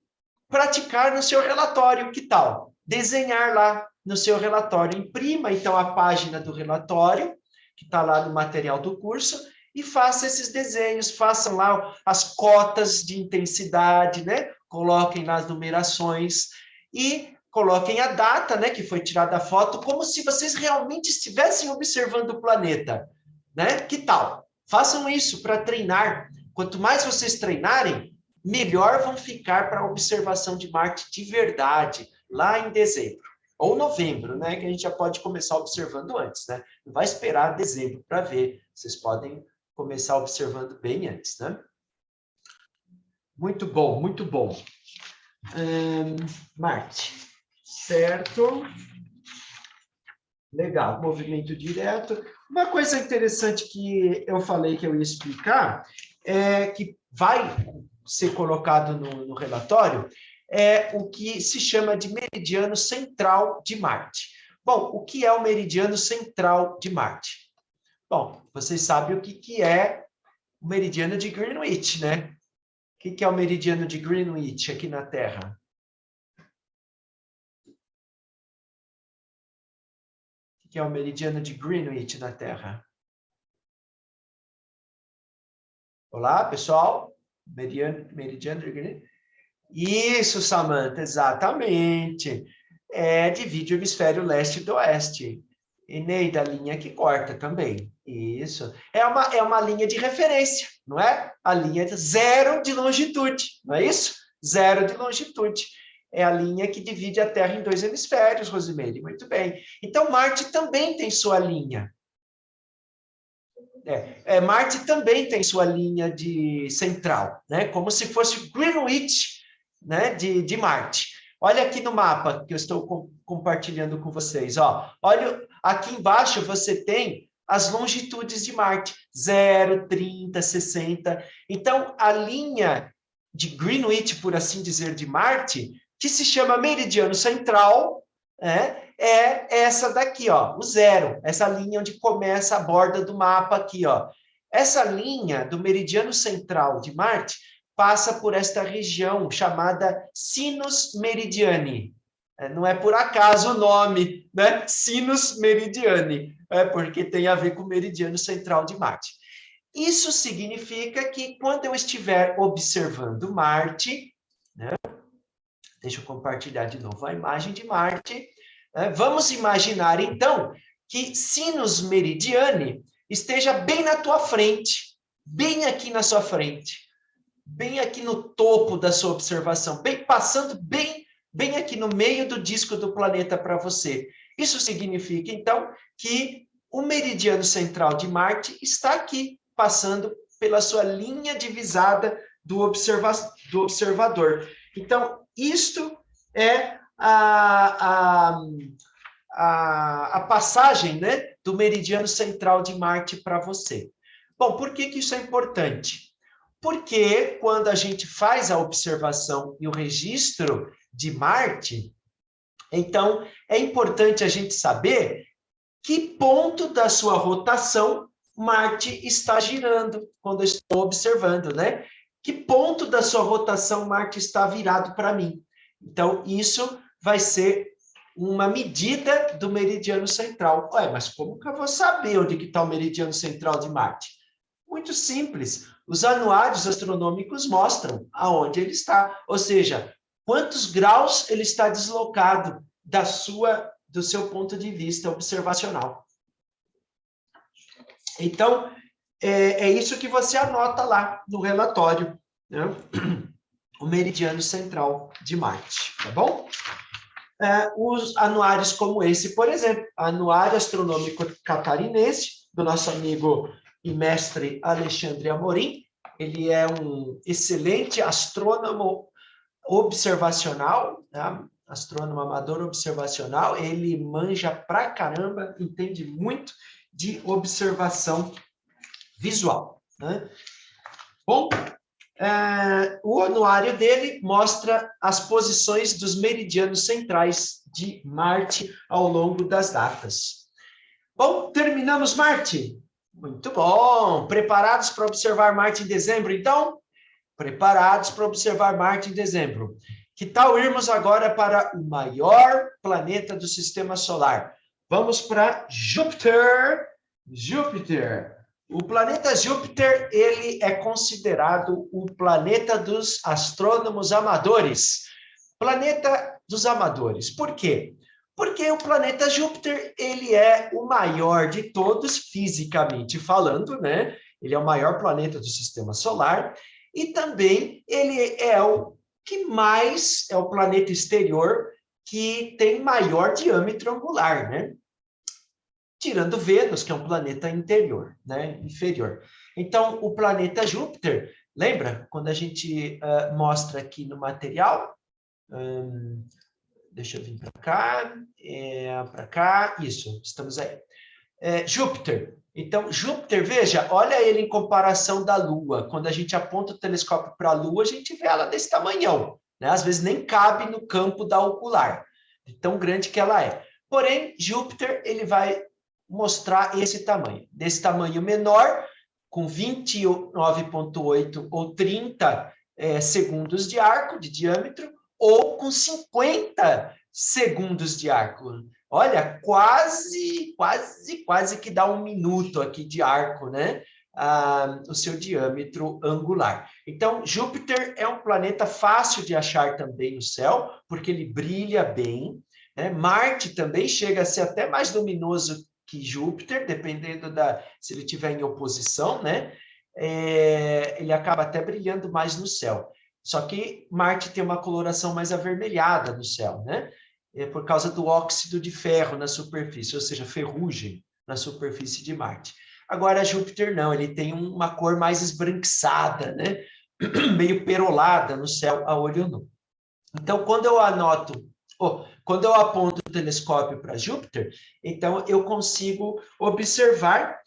praticar no seu relatório. Que tal? Desenhar lá no seu relatório. Imprima, então, a página do relatório, que está lá no material do curso, e faça esses desenhos, façam lá as cotas de intensidade, né? Coloquem lá as numerações e coloquem a data, né, que foi tirada a foto, como se vocês realmente estivessem observando o planeta, né? Que tal? Façam isso para treinar. Quanto mais vocês treinarem, melhor vão ficar para a observação de Marte de verdade, lá em dezembro. Ou novembro, né? Que a gente já pode começar observando antes, né? Não vai esperar dezembro para ver. Vocês podem começar observando bem antes, né? Muito bom, muito bom. Marte, certo? Legal, movimento direto. Uma coisa interessante que eu falei que eu ia explicar, que vai ser colocado no relatório, é o que se chama de meridiano central de Marte. Bom, o que é o meridiano central de Marte? Bom, vocês sabem o que é o meridiano de Greenwich, né? O que é o meridiano de Greenwich aqui na Terra? O que é o meridiano de Greenwich na Terra? Olá, pessoal? Meridiano de Greenwich? Isso, Samantha, exatamente. Divide o hemisfério leste do oeste. E Neida, a linha que corta também. Isso. É uma linha de referência, não é? A linha de zero de longitude, não é isso? Zero de longitude. É a linha que divide a Terra em dois hemisférios, Rosimeire. Muito bem. Então, Marte também tem sua linha. Marte também tem sua linha de central, né? Como se fosse Greenwich, né? de Marte. Olha aqui no mapa que eu estou compartilhando com vocês. Ó. Olha, aqui embaixo você tem as longitudes de Marte, 0, 30, 60. Então, a linha de Greenwich, por assim dizer, de Marte, que se chama meridiano central, é essa daqui, ó, o zero, essa linha onde começa a borda do mapa aqui, ó. Essa linha do meridiano central de Marte passa por esta região chamada Sinus Meridiani. Não é por acaso o nome, né? Sinus Meridiani, porque tem a ver com o meridiano central de Marte. Isso significa que quando eu estiver observando Marte, né? Deixa eu compartilhar de novo a imagem de Marte. Vamos imaginar, então, que Sinus Meridiani esteja bem na tua frente, bem aqui na sua frente, bem aqui no topo da sua observação, passando bem aqui no meio do disco do planeta para você. Isso significa, então, que o meridiano central de Marte está aqui, passando pela sua linha divisada do observador. Então, isto é a passagem, né, do meridiano central de Marte para você. Bom, por que isso é importante? Porque quando a gente faz a observação e o registro de Marte, então é importante a gente saber que ponto da sua rotação Marte está girando quando eu estou observando, né? Que ponto da sua rotação Marte está virado para mim? Então, isso vai ser uma medida do meridiano central. Ué, mas como que eu vou saber onde que está o meridiano central de Marte? Muito simples. Os anuários astronômicos mostram aonde ele está, ou seja, quantos graus ele está deslocado do seu ponto de vista observacional. Então, é isso que você anota lá no relatório, né? O meridiano central de Marte, tá bom? Os anuários como esse, por exemplo, Anuário Astronômico Catarinense, do nosso amigo e mestre Alexandre Amorim. Ele é um excelente astrônomo observacional, tá? Astrônomo amador observacional. Ele manja pra caramba, entende muito de observação visual, né? Bom, o anuário dele mostra as posições dos meridianos centrais de Marte ao longo das datas. Bom, terminamos Marte? Muito bom! Preparados para observar Marte em dezembro, então? Preparados para observar Marte em dezembro. Que tal irmos agora para o maior planeta do Sistema Solar? Vamos para Júpiter. Júpiter. O planeta Júpiter, ele é considerado o planeta dos astrônomos amadores. Planeta dos amadores. Por quê? Porque o planeta Júpiter, ele é o maior de todos, fisicamente falando, né? Ele é o maior planeta do Sistema Solar e também ele é o que mais é o planeta exterior que tem maior diâmetro angular, né? Tirando Vênus, que é um planeta interior, né? Inferior. Então, o planeta Júpiter, lembra? Quando a gente mostra aqui no material, deixa eu vir para cá, isso, estamos aí. Júpiter. Então, Júpiter, veja, olha ele em comparação da Lua. Quando a gente aponta o telescópio para a Lua, a gente vê ela desse tamanhão, né? Às vezes nem cabe no campo da ocular, de tão grande que ela é. Porém, Júpiter, ele vai mostrar esse tamanho. Desse tamanho menor, com 29,8 ou 30 segundos de arco, de diâmetro, ou com 50 segundos de arco. Olha, quase que dá 1 minuto aqui de arco, né? O seu diâmetro angular. Então, Júpiter é um planeta fácil de achar também no céu, porque ele brilha bem, né? Marte também chega a ser até mais luminoso que Júpiter, dependendo se ele estiver em oposição, né? Ele acaba até brilhando mais no céu. Só que Marte tem uma coloração mais avermelhada no céu, né? Por causa do óxido de ferro na superfície, ou seja, ferrugem na superfície de Marte. Agora, Júpiter não, ele tem uma cor mais esbranquiçada, né? Meio perolada no céu a olho nu. Então, quando eu aponto o telescópio para Júpiter, então eu consigo observar,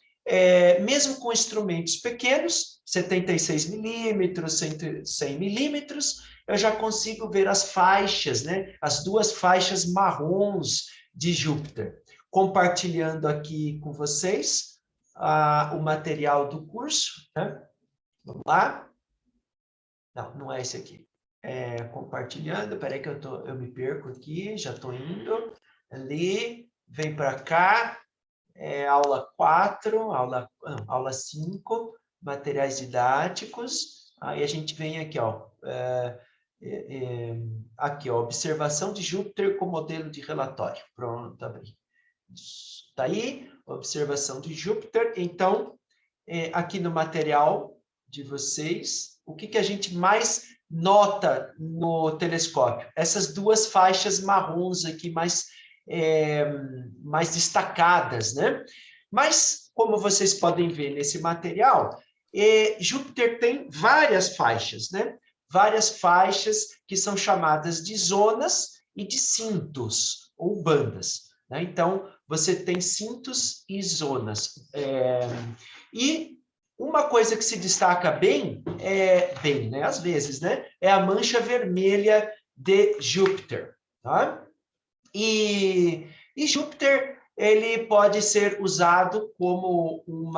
mesmo com instrumentos pequenos, 76 milímetros, 100 milímetros, eu já consigo ver as faixas, né? As duas faixas marrons de Júpiter. Compartilhando aqui com vocês o material do curso, né? Vamos lá? Não é esse aqui. Compartilhando, peraí que eu me perco aqui, já estou indo ali, vem para cá, aula 4, aula 5, materiais didáticos, aí a gente vem aqui, ó, aqui, ó, observação de Júpiter com modelo de relatório, pronto, abri. Está aí, observação de Júpiter, então, aqui no material de vocês, o que a gente mais nota no telescópio? Essas duas faixas marrons aqui mais destacadas, né? Mas, como vocês podem ver nesse material, Júpiter tem várias faixas, né? Várias faixas que são chamadas de zonas e de cintos, ou bandas. né? Então, você tem cintos e zonas. E uma coisa que se destaca bem, né, às vezes, né, é a mancha vermelha de Júpiter, tá? E Júpiter, ele pode ser usado como um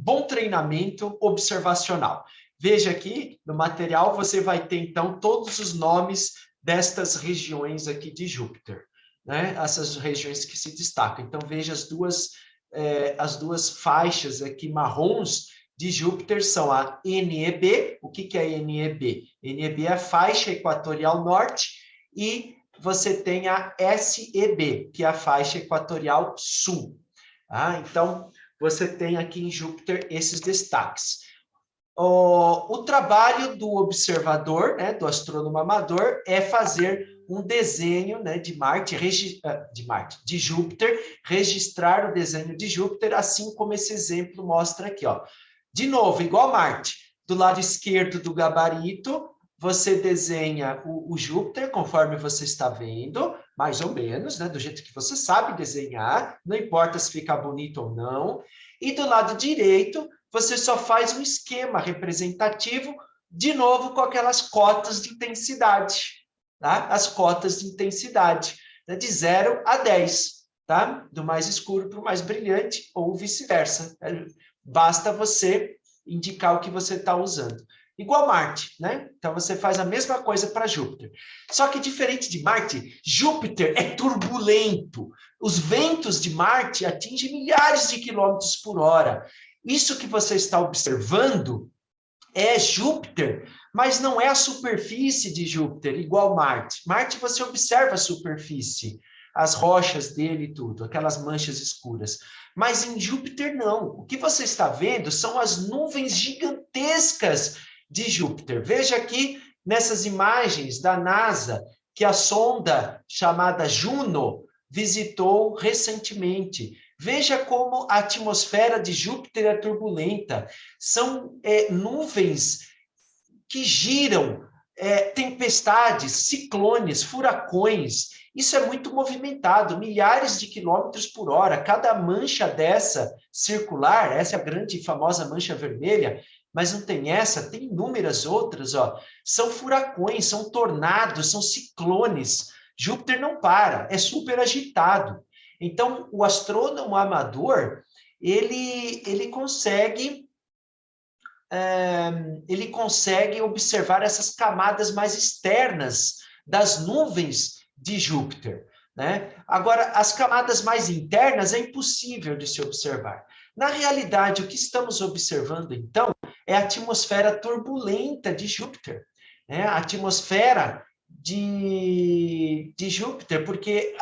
bom treinamento observacional. Veja aqui, no material, você vai ter, então, todos os nomes destas regiões aqui de Júpiter, né? Essas regiões que se destacam. Então, veja as duas faixas aqui marrons de Júpiter são a NEB. O que é a NEB? NEB é a faixa equatorial norte, e você tem a SEB, que é a faixa equatorial sul. Tá? Então, você tem aqui em Júpiter esses destaques. O trabalho do observador, né, do astrônomo amador, é fazer um desenho, né, de Júpiter, registrar o desenho de Júpiter, assim como esse exemplo mostra aqui, ó. De novo, igual Marte, do lado esquerdo do gabarito, você desenha o Júpiter, conforme você está vendo, mais ou menos, né, do jeito que você sabe desenhar, não importa se fica bonito ou não. E do lado direito, você só faz um esquema representativo, de novo, com aquelas cotas de intensidade, tá? As cotas de intensidade, né, de 0 a 10, tá? Do mais escuro para o mais brilhante, ou vice-versa. Basta você indicar o que você está usando. Igual Marte, né? Então, você faz a mesma coisa para Júpiter. Só que, diferente de Marte, Júpiter é turbulento. Os ventos de Marte atingem milhares de quilômetros por hora. Isso que você está observando é Júpiter, mas não é a superfície de Júpiter, igual Marte. Marte, você observa a superfície, as rochas dele e tudo, aquelas manchas escuras. Mas em Júpiter, não. O que você está vendo são as nuvens gigantescas de Júpiter. Veja aqui nessas imagens da NASA, que a sonda chamada Juno visitou recentemente. Veja como a atmosfera de Júpiter é turbulenta. São nuvens que giram, tempestades, ciclones, furacões. Isso é muito movimentado, milhares de quilômetros por hora. Cada mancha dessa circular, essa é a grande e famosa mancha vermelha, mas não tem essa, tem inúmeras outras, ó. São furacões, são tornados, são ciclones. Júpiter não para, é super agitado. Então, o astrônomo amador, ele consegue observar essas camadas mais externas das nuvens de Júpiter, né? Agora, as camadas mais internas é impossível de se observar. Na realidade, o que estamos observando, então, é a atmosfera turbulenta de Júpiter, né? A atmosfera de Júpiter, porque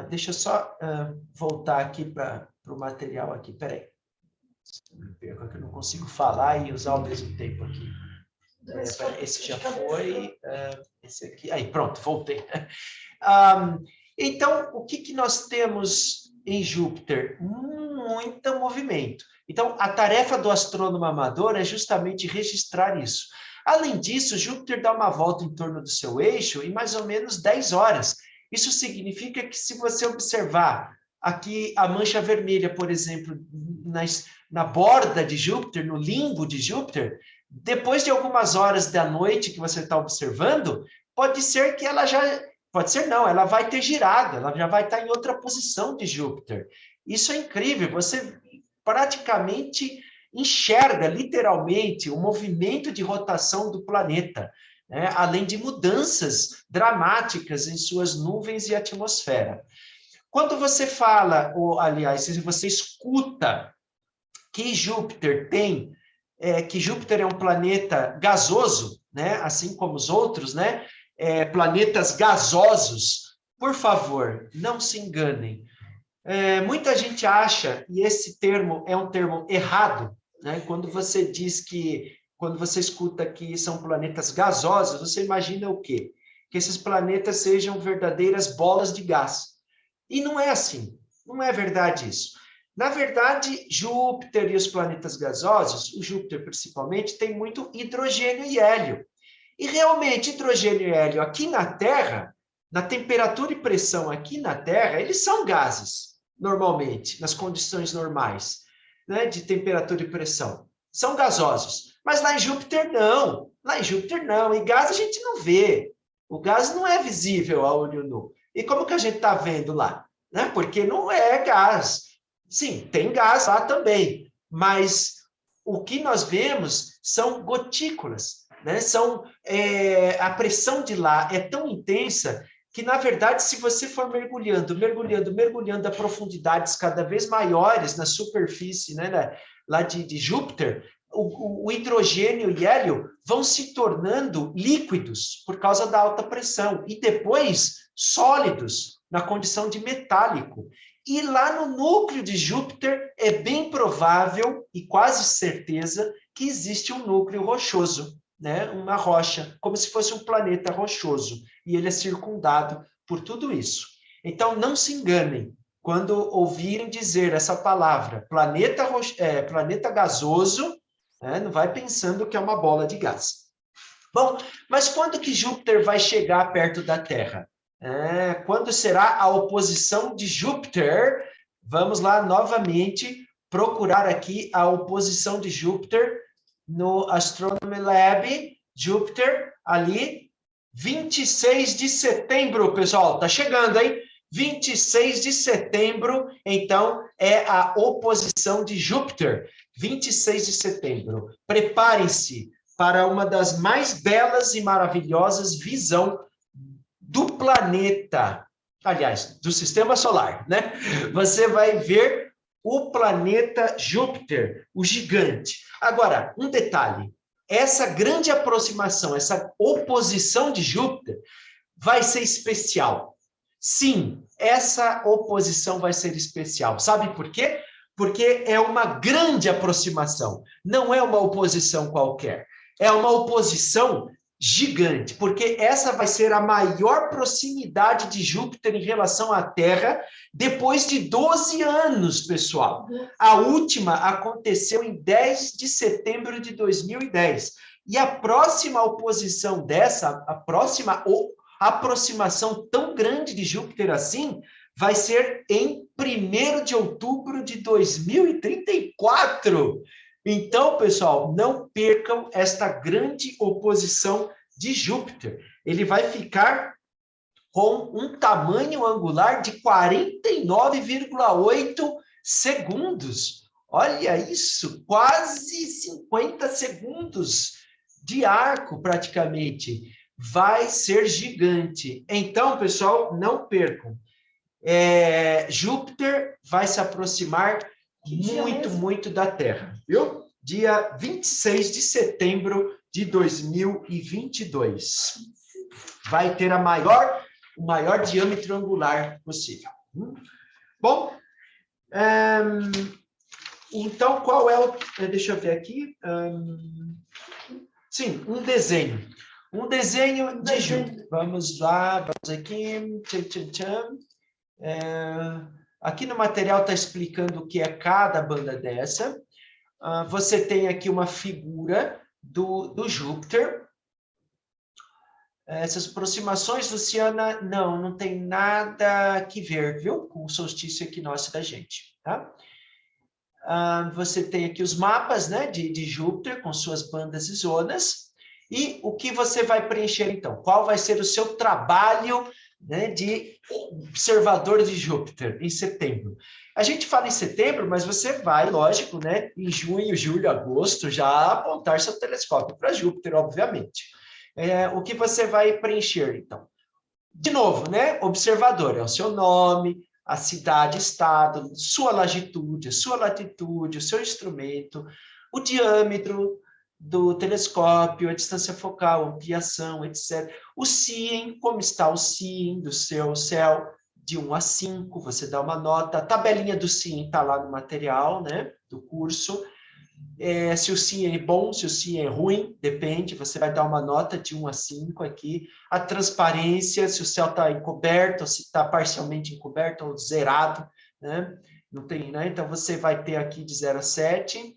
deixa eu só voltar aqui para o material aqui, peraí. Que eu não consigo falar e usar ao mesmo tempo aqui. Esse já foi, esse aqui, aí pronto, voltei. Então, o que nós temos em Júpiter? Muito movimento. Então, a tarefa do astrônomo amador é justamente registrar isso. Além disso, Júpiter dá uma volta em torno do seu eixo em mais ou menos 10 horas. Isso significa que, se você observar aqui a mancha vermelha, por exemplo, na borda de Júpiter, no limbo de Júpiter, depois de algumas horas da noite que você está observando, pode ser que ela já... Pode ser não, ela vai ter girado, ela já vai estar em outra posição de Júpiter. Isso é incrível, você praticamente enxerga, literalmente, o movimento de rotação do planeta, né? Além de mudanças dramáticas em suas nuvens e atmosfera. Quando você fala, ou, aliás, se você escuta que Júpiter é um planeta gasoso, né? Assim como os outros, né? Planetas gasosos, por favor, não se enganem. Muita gente acha, e esse termo é um termo errado, né? Quando você escuta que são planetas gasosos, você imagina o quê? Que esses planetas sejam verdadeiras bolas de gás. E não é assim, não é verdade isso. Na verdade, Júpiter e os planetas gasosos, o Júpiter principalmente, tem muito hidrogênio e hélio. E realmente, hidrogênio e hélio aqui na Terra na temperatura e pressão aqui na Terra, eles são gases, normalmente, nas condições normais, né, de temperatura e pressão. São gasosos. Mas lá em Júpiter, não. Lá em Júpiter, não. E gás a gente não vê. O gás não é visível a olho nu. E como que a gente está vendo lá? Né? Porque não é gás. Sim, tem gás lá também, mas o que nós vemos são gotículas, né? A pressão de lá é tão intensa que, na verdade, se você for mergulhando a profundidades cada vez maiores na superfície, né, lá de Júpiter, o hidrogênio e hélio vão se tornando líquidos por causa da alta pressão e depois sólidos na condição de metálico. E lá no núcleo de Júpiter é bem provável e quase certeza que existe um núcleo rochoso, né? Uma rocha, como se fosse um planeta rochoso. E ele é circundado por tudo isso. Então, não se enganem quando ouvirem dizer essa palavra, planeta gasoso, né? Não vai pensando que é uma bola de gás. Bom, mas quando que Júpiter vai chegar perto da Terra? Quando será a oposição de Júpiter? Vamos lá novamente procurar aqui a oposição de Júpiter no Astronomy Lab, Júpiter, ali, 26 de setembro, pessoal, tá chegando, hein? 26 de setembro, então, é a oposição de Júpiter, 26 de setembro. Preparem-se para uma das mais belas e maravilhosas visões do planeta, aliás, do sistema solar, né? Você vai ver o planeta Júpiter, o gigante. Agora, um detalhe, essa grande aproximação, essa oposição de Júpiter vai ser especial. Sim, essa oposição vai ser especial. Sabe por quê? Porque é uma grande aproximação, não é uma oposição qualquer. É uma oposição gigante, porque essa vai ser a maior proximidade de Júpiter em relação à Terra depois de 12 anos, pessoal. A última aconteceu em 10 de setembro de 2010. E a próxima oposição dessa, a próxima aproximação tão grande de Júpiter assim, vai ser em 1º de outubro de 2034. Então, pessoal, não percam esta grande oposição de Júpiter. Ele vai ficar com um tamanho angular de 49,8 segundos. Olha isso, quase 50 segundos de arco, praticamente. Vai ser gigante. Então, pessoal, não percam. Júpiter vai se aproximar muito da Terra, viu? Dia 26 de setembro de 2022. Vai ter o maior diâmetro angular possível. Bom, então qual é o... Deixa eu ver aqui. Sim, um desenho. Um desenho de Júpiter. Vamos lá, vamos aqui. Aqui no material está explicando o que é cada banda dessa. Você tem aqui uma figura do Júpiter. Essas aproximações, Luciana, não tem nada que ver, viu? Com o solstício equinócio da gente, tá? Você tem aqui os mapas, né, de Júpiter, com suas bandas e zonas. E o que você vai preencher, então? Qual vai ser o seu trabalho, né, de observador de Júpiter em setembro? A gente fala em setembro, mas você vai, lógico, né, em junho, julho, agosto, já apontar seu telescópio para Júpiter, obviamente. O que você vai preencher, então? De novo, né, observador, é o seu nome, a cidade, estado, sua latitude, o seu instrumento, o diâmetro do telescópio, a distância focal, ampliação, etc. O SIEM, como está o SIEM do seu céu, de 1 a 5, você dá uma nota. A tabelinha do SIEM está lá no material, né, do curso. Se o SIEM é bom, se o SIEM é ruim, depende, você vai dar uma nota de 1 a 5 aqui. A transparência, se o céu está encoberto, se está parcialmente encoberto ou zerado, né? Não tem, né? Então, você vai ter aqui de 0 a 7.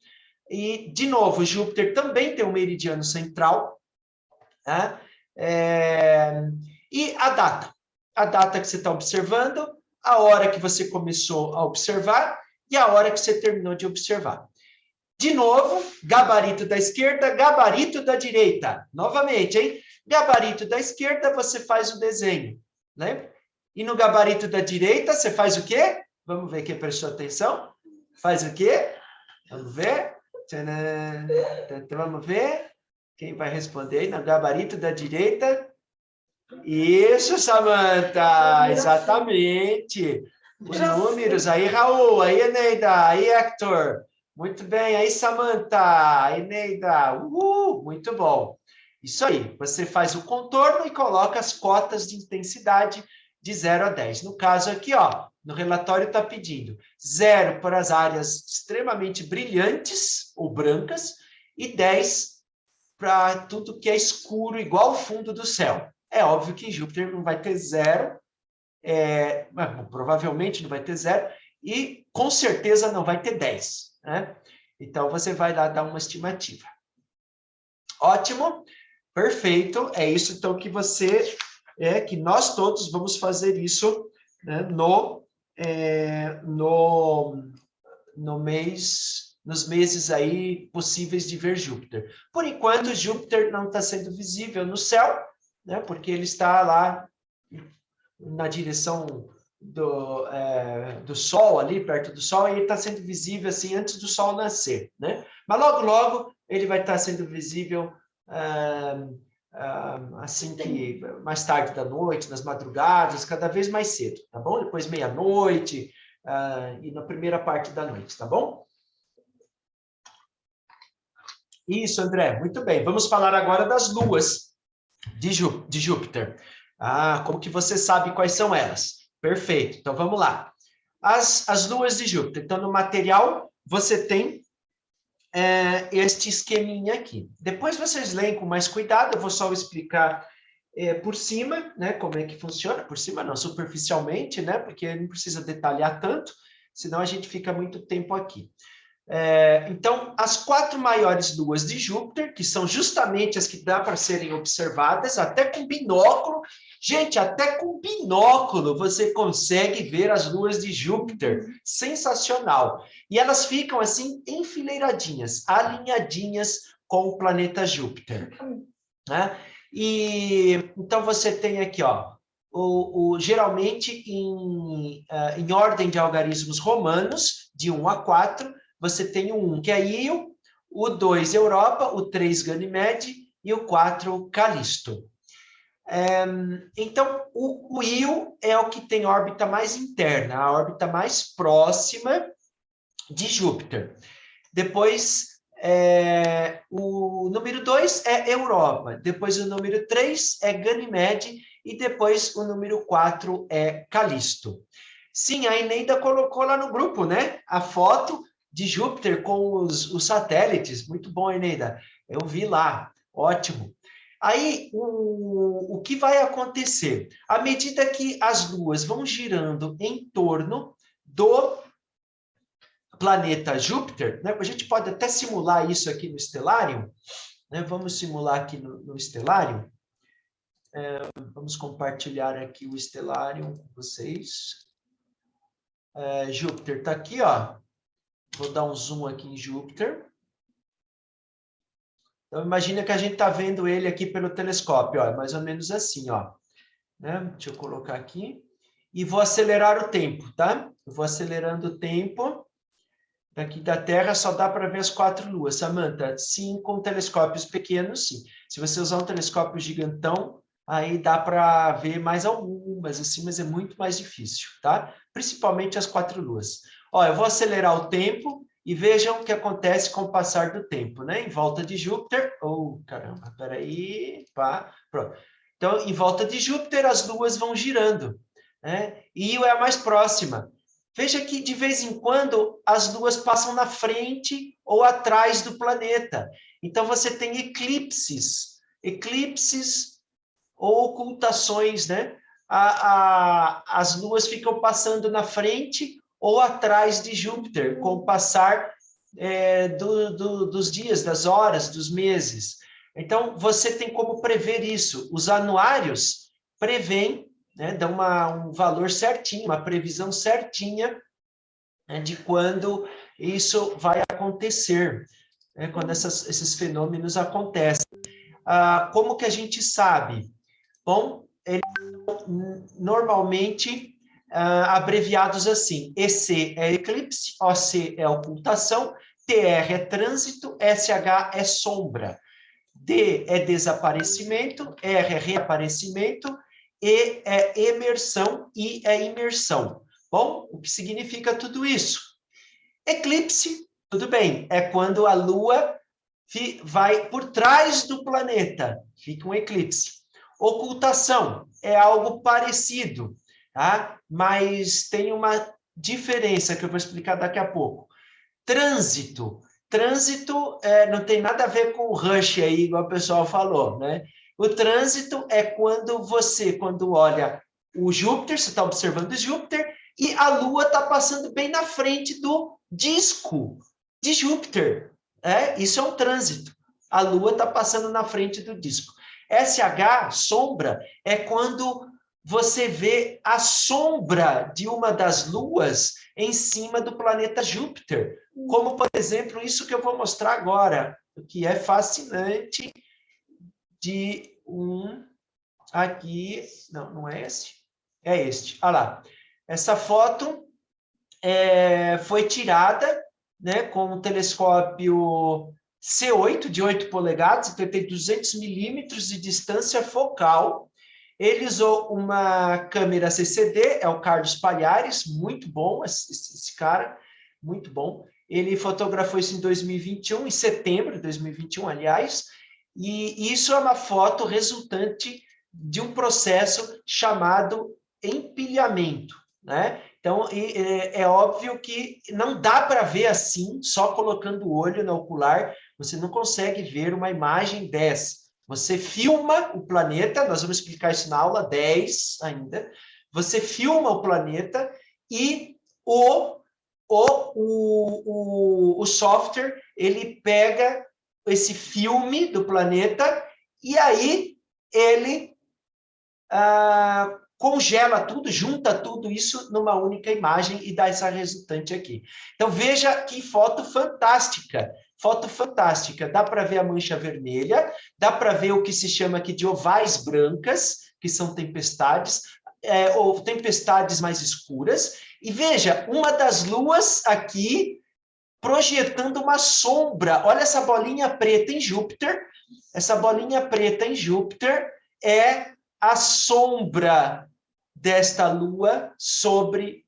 E, de novo, Júpiter também tem um meridiano central, né? E a data. a data que você está observando, a hora que você começou a observar e a hora que você terminou de observar. De novo, gabarito da esquerda, gabarito da direita. Novamente, hein? Gabarito da esquerda, você faz o desenho, né? E no gabarito da direita, você faz o quê? Vamos ver quem prestou atenção. Faz o quê? Vamos ver. Tcharam. Vamos ver. Quem vai responder aí? No gabarito da direita. Isso, Samantha. Exatamente. Os números. Aí, Raul. Aí, Eneida. Aí, Hector. Muito bem. Aí, Samantha. Aí, Neida. Muito bom. Isso aí. Você faz o contorno e coloca as cotas de intensidade de 0 a 10. No caso aqui, ó, no relatório está pedindo 0 para as áreas extremamente brilhantes ou brancas e 10 para tudo que é escuro, igual o fundo do céu. É óbvio que em Júpiter não vai ter 0, provavelmente não vai ter 0, e com certeza não vai ter 10. Né? Então, você vai lá dar uma estimativa. Ótimo, perfeito. É isso, então, que que nós todos vamos fazer isso, né, nos meses aí possíveis de ver Júpiter. Por enquanto, Júpiter não está sendo visível no céu, né, porque ele está lá na direção do Sol, ali perto do Sol, e ele está sendo visível assim antes do Sol nascer, né? Mas logo, logo, ele vai estar sendo visível assim que mais tarde da noite, nas madrugadas, cada vez mais cedo, tá bom? Depois meia-noite e na primeira parte da noite, tá bom? Isso, André, muito bem. Vamos falar agora das luas de Júpiter. Como que você sabe quais são elas? Perfeito, então vamos lá. As luas de Júpiter. Então, no material, você tem este esqueminha aqui. Depois vocês leem com mais cuidado, eu vou só explicar por cima, né, como é que funciona. Por cima não, superficialmente, né, porque não precisa detalhar tanto, senão a gente fica muito tempo aqui. Então, as 4 maiores luas de Júpiter, que são justamente as que dá para serem observadas, até com binóculo. Gente, até com binóculo você consegue ver as luas de Júpiter. Sensacional. E elas ficam assim, enfileiradinhas, alinhadinhas com o planeta Júpiter. Né? E então você tem aqui, ó, geralmente em ordem de algarismos romanos, de 1 a 4, você tem o 1, que é Io, o 2, Europa, o 3, Ganímede, e o 4, Calisto. Então, o Io é o que tem órbita mais interna, a órbita mais próxima de Júpiter. Depois, o número 2 é Europa, depois o número 3 é Ganímede, e depois o número 4 é Calisto. Sim, a Eneida colocou lá no grupo, né? A foto de Júpiter com os satélites. Muito bom, Eneida. Eu vi lá. Ótimo. Aí, o que vai acontecer? À medida que as luas vão girando em torno do planeta Júpiter, né? A gente pode até simular isso aqui no Stellarium, né? Vamos simular aqui no Stellarium. Vamos compartilhar aqui o Stellarium com vocês. Júpiter está aqui, ó. Vou dar um zoom aqui em Júpiter. Então, imagina que a gente está vendo ele aqui pelo telescópio, ó, mais ou menos assim, ó. Né? Deixa eu colocar aqui. E vou acelerar o tempo, tá? Eu vou acelerando o tempo. Daqui da Terra só dá para ver as 4 luas. Samantha, sim, com telescópios pequenos, sim. Se você usar um telescópio gigantão, aí dá para ver mais algumas, assim, mas é muito mais difícil, tá? Principalmente as 4 luas. Ó, eu vou acelerar o tempo e vejam o que acontece com o passar do tempo, né? Em volta de Júpiter... caramba, peraí... Pronto. Então, em volta de Júpiter, as luas vão girando, né? E Io é a mais próxima. Veja que, de vez em quando, as luas passam na frente ou atrás do planeta. Então, você tem eclipses ou ocultações, né? As luas ficam passando na frente ou atrás de Júpiter, com o passar dos dias, das horas, dos meses. Então, você tem como prever isso. Os anuários prevêem né, dão um valor certinho, uma previsão certinha, né, de quando isso vai acontecer, né, quando esses fenômenos acontecem. Como que a gente sabe? Bom, eles são normalmente abreviados assim: EC é eclipse, OC é ocultação, TR é trânsito, SH é sombra, D é desaparecimento, R é reaparecimento, E é emersão, I é imersão. Bom, o que significa tudo isso? Eclipse, tudo bem, é quando a Lua vai por trás do planeta, fica um eclipse. Ocultação é algo parecido, tá? Mas tem uma diferença que eu vou explicar daqui a pouco. Trânsito não tem nada a ver com o rush aí, igual o pessoal falou, né? O trânsito é quando olha o Júpiter, você está observando o Júpiter, e a Lua está passando bem na frente do disco de Júpiter. Isso é um trânsito. A Lua está passando na frente do disco. SH, sombra, é quando você vê a sombra de uma das luas em cima do planeta Júpiter. Como, por exemplo, isso que eu vou mostrar agora, o que é fascinante de aqui... Não é esse? É este. Olha lá. Essa foto foi tirada, né, com um telescópio C8 de 8 polegadas, então tem 200 milímetros de distância focal. Ele usou uma câmera CCD, é o Carlos Palhares, muito bom esse cara, muito bom. Ele fotografou isso em 2021, em setembro de 2021, aliás, e isso é uma foto resultante de um processo chamado empilhamento, né? Então, é óbvio que não dá para ver assim, só colocando o olho no ocular, você não consegue ver uma imagem dessa. Você filma o planeta, nós vamos explicar isso na aula 10 ainda, você filma o planeta e o software, ele pega esse filme do planeta e aí ele congela tudo, junta tudo isso numa única imagem e dá essa resultante aqui. Então, veja que foto fantástica. Foto fantástica. Dá para ver a mancha vermelha, dá para ver o que se chama aqui de ovais brancas, que são tempestades, ou tempestades mais escuras. E veja, uma das luas aqui projetando uma sombra. Olha essa bolinha preta em Júpiter. Essa bolinha preta em Júpiter é a sombra desta lua sobre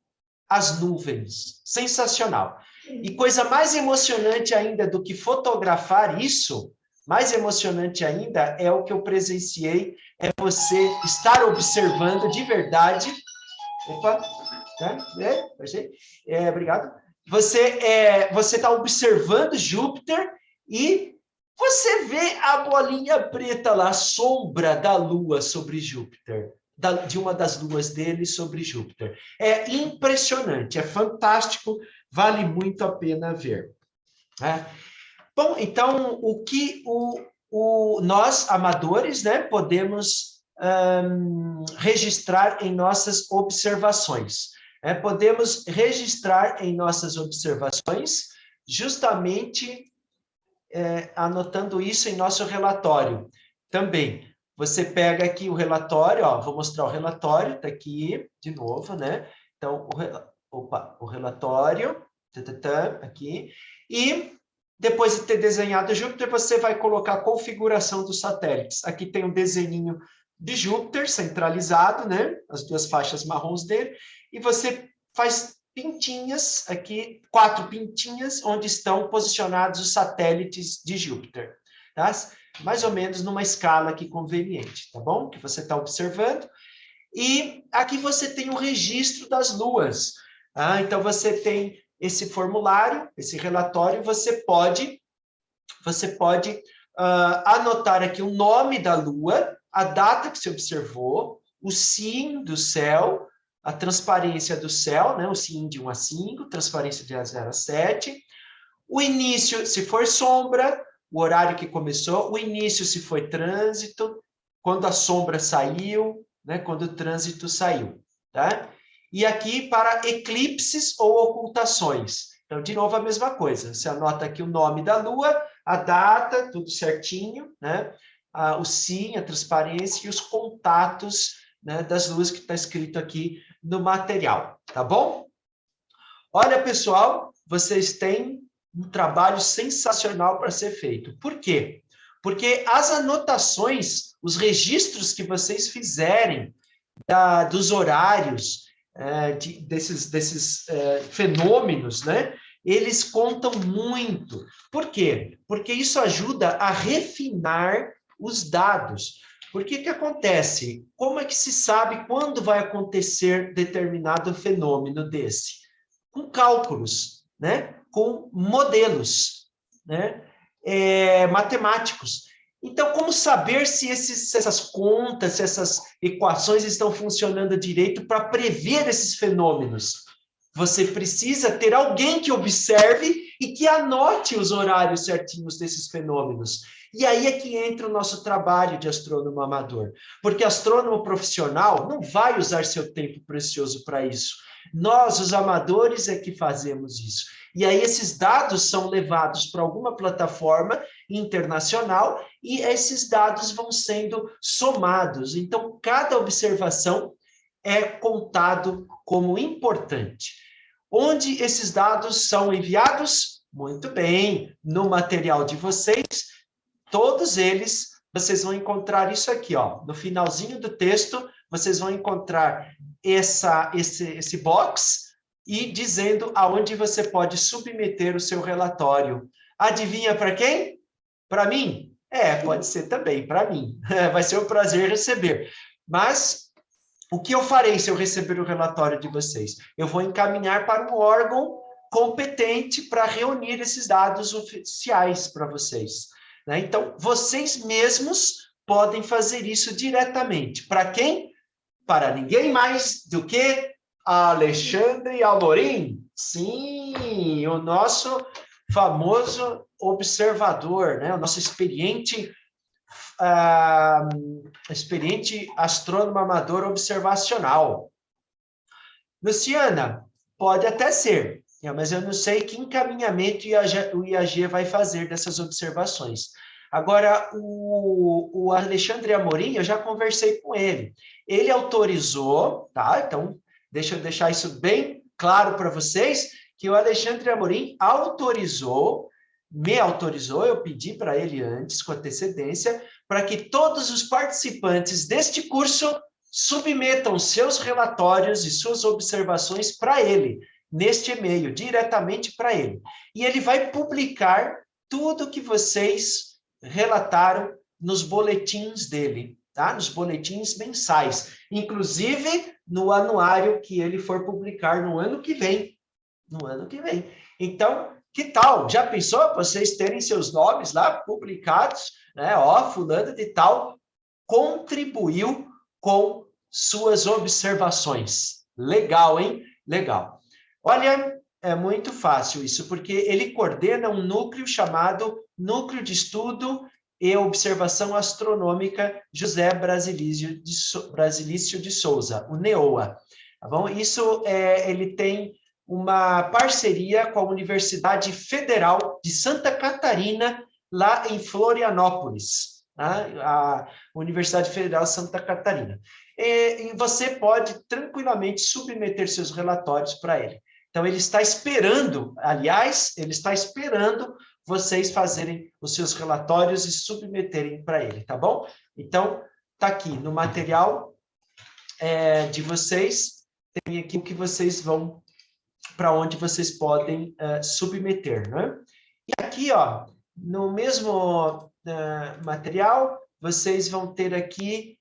as nuvens. Sensacional. E coisa mais emocionante ainda do que fotografar isso, mais emocionante ainda é o que eu presenciei, é você estar observando de verdade. Opa, obrigado. Você está observando Júpiter e você vê a bolinha preta lá, a sombra da Lua sobre Júpiter, de uma das luas dele sobre Júpiter. É impressionante, é fantástico, vale muito a pena ver. Bom, então, o que nós, amadores, né, podemos registrar em nossas observações? Podemos registrar em nossas observações justamente anotando isso em nosso relatório. Também, você pega aqui o relatório, ó, vou mostrar o relatório, está aqui, de novo, né? Então, o relatório, aqui, e depois de ter desenhado Júpiter, você vai colocar a configuração dos satélites. Aqui tem um desenho de Júpiter centralizado, né? As duas faixas marrons dele, e você faz pintinhas, aqui, 4 pintinhas, onde estão posicionados os satélites de Júpiter, tá? Mais ou menos numa escala aqui conveniente, tá bom? Que você está observando. E aqui você tem o registro das luas. Então, você tem esse formulário, esse relatório, você pode anotar aqui o nome da lua, a data que se observou, o SIN do céu, a transparência do céu, né? O SIN de 1 a 5, transparência de 0 a 7, o início, se for sombra, o horário que começou, o início, se foi trânsito, quando a sombra saiu, né, quando o trânsito saiu, tá? E aqui para eclipses ou ocultações. Então, de novo, a mesma coisa. Você anota aqui o nome da Lua, a data, tudo certinho, né? O sim, a transparência e os contatos, né, das luas que está escrito aqui no material, tá bom? Olha, pessoal, vocês têm um trabalho sensacional para ser feito. Por quê? Porque as anotações, os registros que vocês fizerem dos horários, desses fenômenos, né? Eles contam muito. Por quê? Porque isso ajuda a refinar os dados. Por que acontece? Como é que se sabe quando vai acontecer determinado fenômeno desse? Com cálculos, né? Com modelos, né? Matemáticos. Então, como saber se essas contas, se essas equações estão funcionando direito para prever esses fenômenos? Você precisa ter alguém que observe e que anote os horários certinhos desses fenômenos. E aí é que entra o nosso trabalho de astrônomo amador. Porque astrônomo profissional não vai usar seu tempo precioso para isso. Nós, os amadores, é que fazemos isso. E aí esses dados são levados para alguma plataforma internacional e esses dados vão sendo somados. Então, cada observação é contado como importante. Onde esses dados são enviados? Muito bem, no material de vocês, todos eles, vocês vão encontrar isso aqui, ó, no finalzinho do texto, vocês vão encontrar esse box e dizendo aonde você pode submeter o seu relatório. Adivinha para quem? Para mim? Pode ser também para mim. Vai ser um prazer receber. Mas o que eu farei se eu receber o relatório de vocês? Eu vou encaminhar para um órgão competente para reunir esses dados oficiais para vocês. Né? Então, vocês mesmos podem fazer isso diretamente. Para quem? Para ninguém mais do que Alexandre Amorim. Sim, o nosso famoso observador, né? O nosso experiente astrônomo amador observacional. Luciana, pode até ser, mas eu não sei que encaminhamento o IAG vai fazer dessas observações. Agora, o Alexandre Amorim, eu já conversei com ele. Ele autorizou, tá? Então, deixa eu deixar isso bem claro para vocês, que o Alexandre Amorim me autorizou, eu pedi para ele antes, com antecedência, para que todos os participantes deste curso submetam seus relatórios e suas observações para ele, neste e-mail, diretamente para ele. E ele vai publicar tudo que vocês relataram nos boletins dele, tá? Nos boletins mensais, inclusive no anuário que ele for publicar no ano que vem. Então, que tal? Já pensou vocês terem seus nomes lá publicados, né? Ó, fulano de tal contribuiu com suas observações. Legal, hein? Legal. Olha, é muito fácil isso, porque ele coordena um núcleo chamado Núcleo de Estudo e Observação Astronômica José Brasilício de Souza, o NEOA. Tá bom? Isso, ele tem uma parceria com a Universidade Federal de Santa Catarina, lá em Florianópolis, tá? A Universidade Federal de Santa Catarina. E você pode tranquilamente submeter seus relatórios para ele. Então, ele está esperando, aliás, ele está esperando vocês fazerem os seus relatórios e submeterem para ele, tá bom? Então, está aqui no material de vocês, tem aqui o que vocês vão, para onde vocês podem submeter, né? E aqui, ó, no mesmo material, vocês vão ter aqui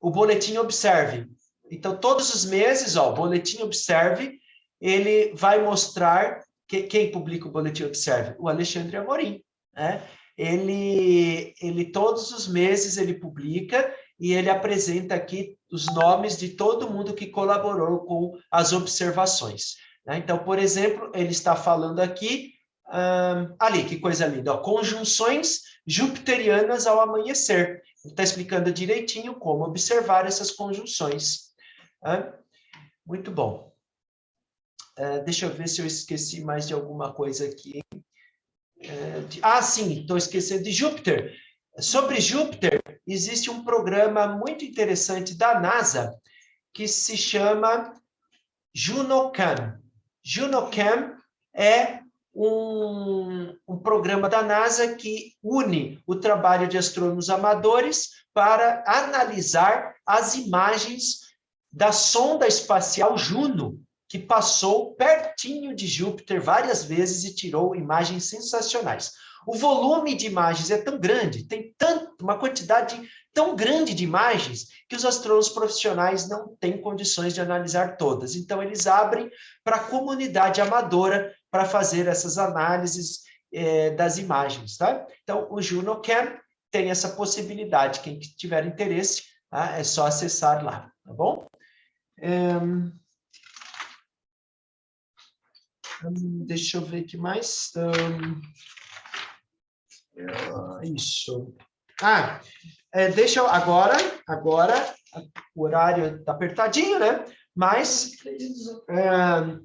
o boletim Observe. Então, todos os meses, ó, o boletim Observe, ele vai mostrar quem publica o boletim Observe? O Alexandre Amorim, né? Ele todos os meses ele publica e ele apresenta aqui os nomes de todo mundo que colaborou com as observações. Né? Então, por exemplo, ele está falando aqui, ali, que coisa linda, ó, conjunções jupiterianas ao amanhecer. Está explicando direitinho como observar essas conjunções. Muito bom. Deixa eu ver se eu esqueci mais de alguma coisa aqui. Sim, estou esquecendo de Júpiter. Sobre Júpiter, existe um programa muito interessante da NASA que se chama JunoCam. JunoCam é um programa da NASA que une o trabalho de astrônomos amadores para analisar as imagens da sonda espacial Juno, que passou pertinho de Júpiter várias vezes e tirou imagens sensacionais. O volume de imagens é tão grande, tem uma quantidade tão grande de imagens que os astrônomos profissionais não têm condições de analisar todas. Então, eles abrem para a comunidade amadora para fazer essas análises das imagens. Tá? Então, o JunoCam tem essa possibilidade. Quem tiver interesse, é só acessar lá. Tá bom? Deixa eu ver o que mais. Isso. Deixa eu agora o horário está apertadinho, né? Mas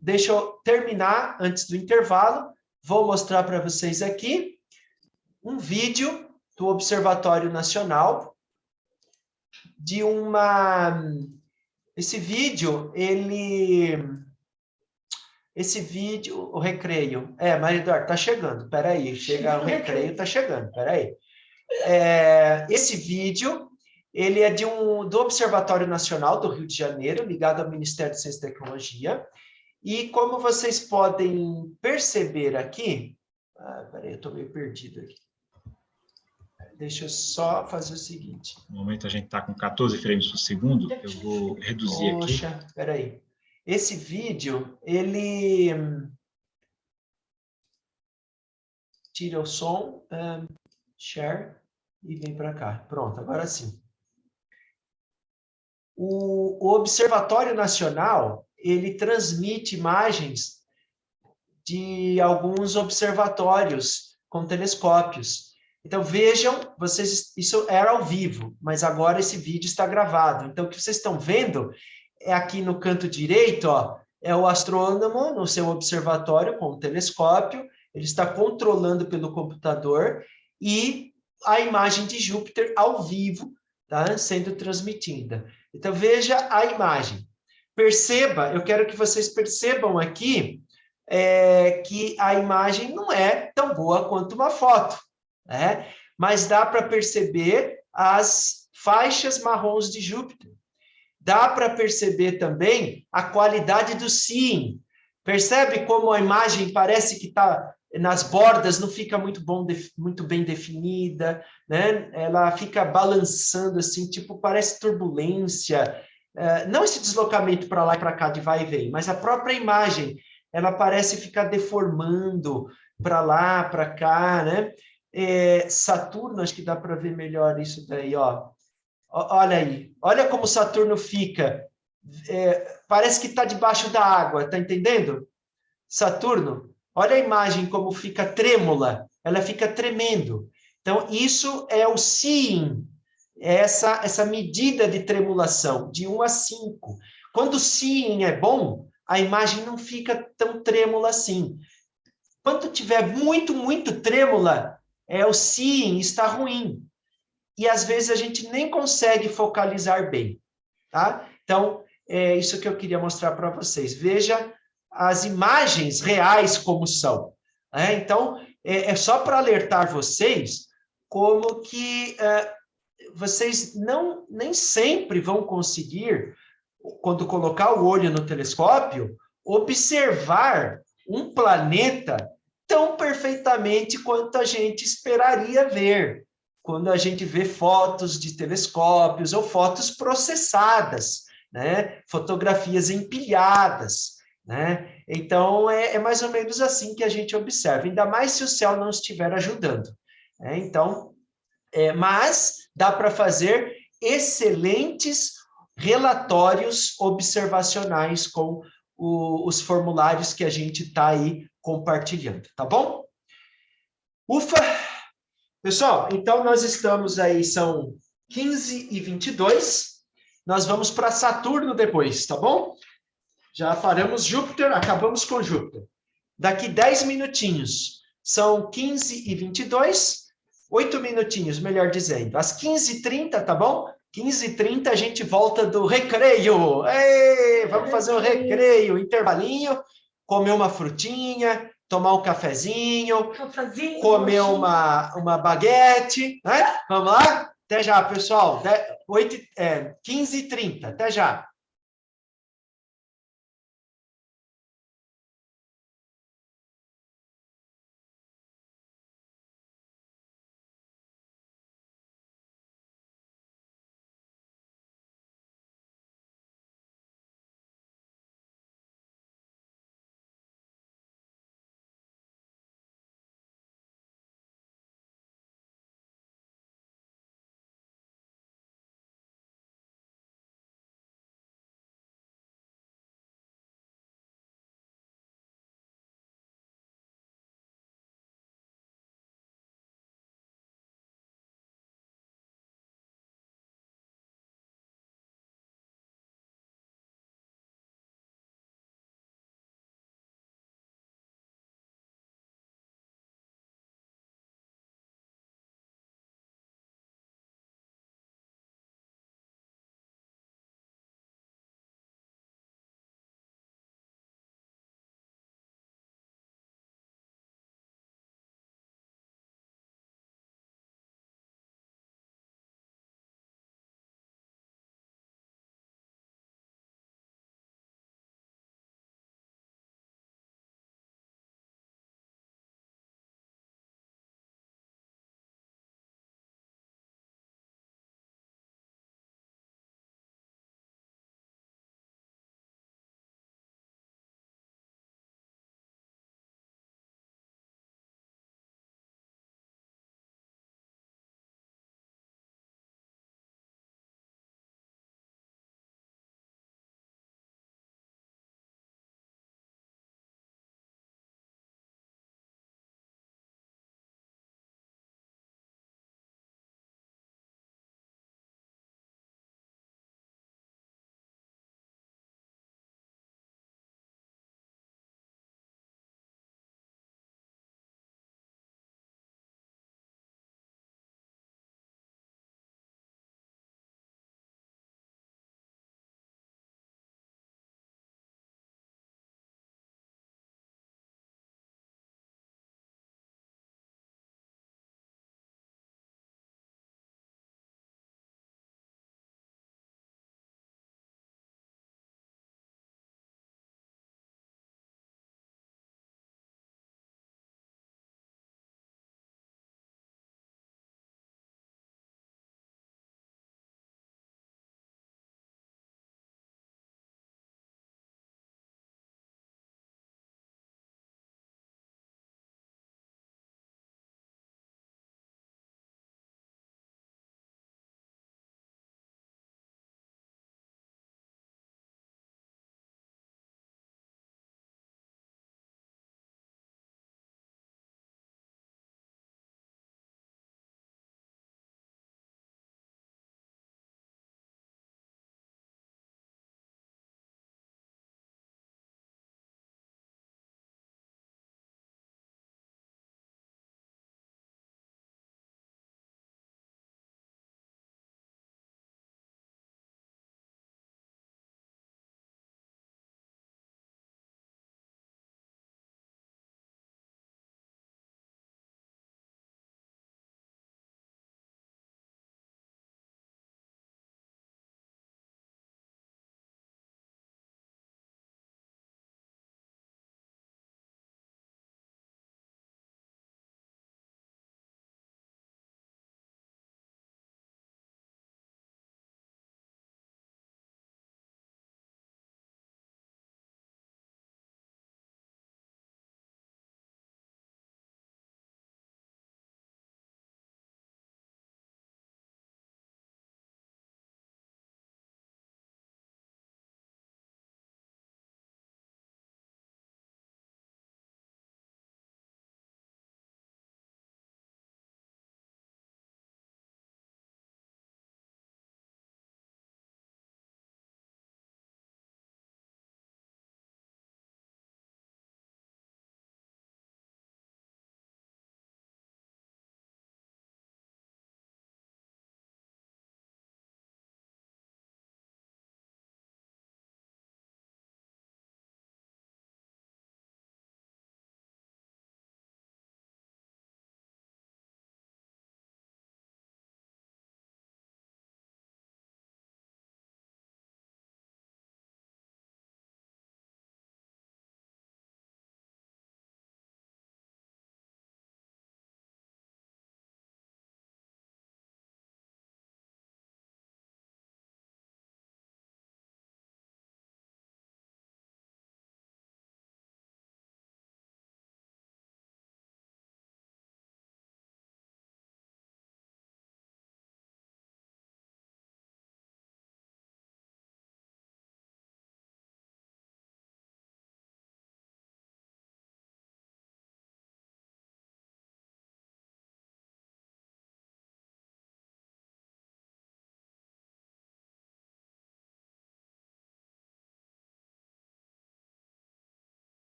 deixa eu terminar antes do intervalo. Vou mostrar para vocês aqui um vídeo do Observatório Nacional de esse vídeo, o recreio. Maria Eduarda, está chegando. Espera aí, chega o recreio, está chegando. Espera aí. Esse vídeo, ele é do Observatório Nacional do Rio de Janeiro, ligado ao Ministério de Ciência e Tecnologia. E como vocês podem perceber aqui... Espera aí, eu estou meio perdido aqui. Deixa eu só fazer o seguinte. No momento a gente está com 14 frames por segundo, eu vou reduzir aqui. Poxa, espera aí. Esse vídeo, ele... Tira o som, share, e vem para cá. Pronto, agora sim. O Observatório Nacional, ele transmite imagens de alguns observatórios com telescópios. Então, vejam, isso era ao vivo, mas agora esse vídeo está gravado. Então, o que vocês estão vendo é aqui no canto direito, é o astrônomo no seu observatório com o telescópio, ele está controlando pelo computador e a imagem de Júpiter ao vivo, tá, sendo transmitida. Então, veja a imagem. Perceba, eu quero que vocês percebam aqui que a imagem não é tão boa quanto uma foto, né? Mas dá para perceber as faixas marrons de Júpiter. Dá para perceber também a qualidade do seeing. Percebe como a imagem parece que está nas bordas, não fica muito bem definida, né? Ela fica balançando assim, tipo, parece turbulência. Não esse deslocamento para lá e para cá de vai e vem, mas a própria imagem, ela parece ficar deformando para lá, para cá, né? Saturno, acho que dá para ver melhor isso daí, ó. Olha aí, olha como Saturno fica, parece que está debaixo da água, tá entendendo? Saturno, olha a imagem como fica trêmula, ela fica tremendo. Então, isso é o seeing, essa medida de tremulação, de 1 a 5. Quando o seeing é bom, a imagem não fica tão trêmula assim. Quando tiver muito, muito trêmula, o seeing está ruim. E, às vezes, a gente nem consegue focalizar bem, tá? Então, é isso que eu queria mostrar para vocês. Veja as imagens reais como são. Então, é só para alertar vocês como que vocês nem sempre vão conseguir, quando colocar o olho no telescópio, observar um planeta tão perfeitamente quanto a gente esperaria ver, quando a gente vê fotos de telescópios ou fotos processadas, né? Fotografias empilhadas, né? Então, é mais ou menos assim que a gente observa, ainda mais se o céu não estiver ajudando. Então, mas dá para fazer excelentes relatórios observacionais com os formulários que a gente está aí compartilhando, tá bom? Ufa! Pessoal, então nós estamos aí, são 15h22. Nós vamos para Saturno depois, tá bom? Já paramos Júpiter, acabamos com Júpiter. Daqui 10 minutinhos, são 15h22, 8 minutinhos, melhor dizendo. Às 15h30, tá bom? 15h30 a gente volta do recreio. Ei, vamos fazer um recreio, intervalinho, comer uma frutinha, tomar um cafezinho, comer uma baguete, né? Vamos lá? Até já, pessoal. 15h30, até já.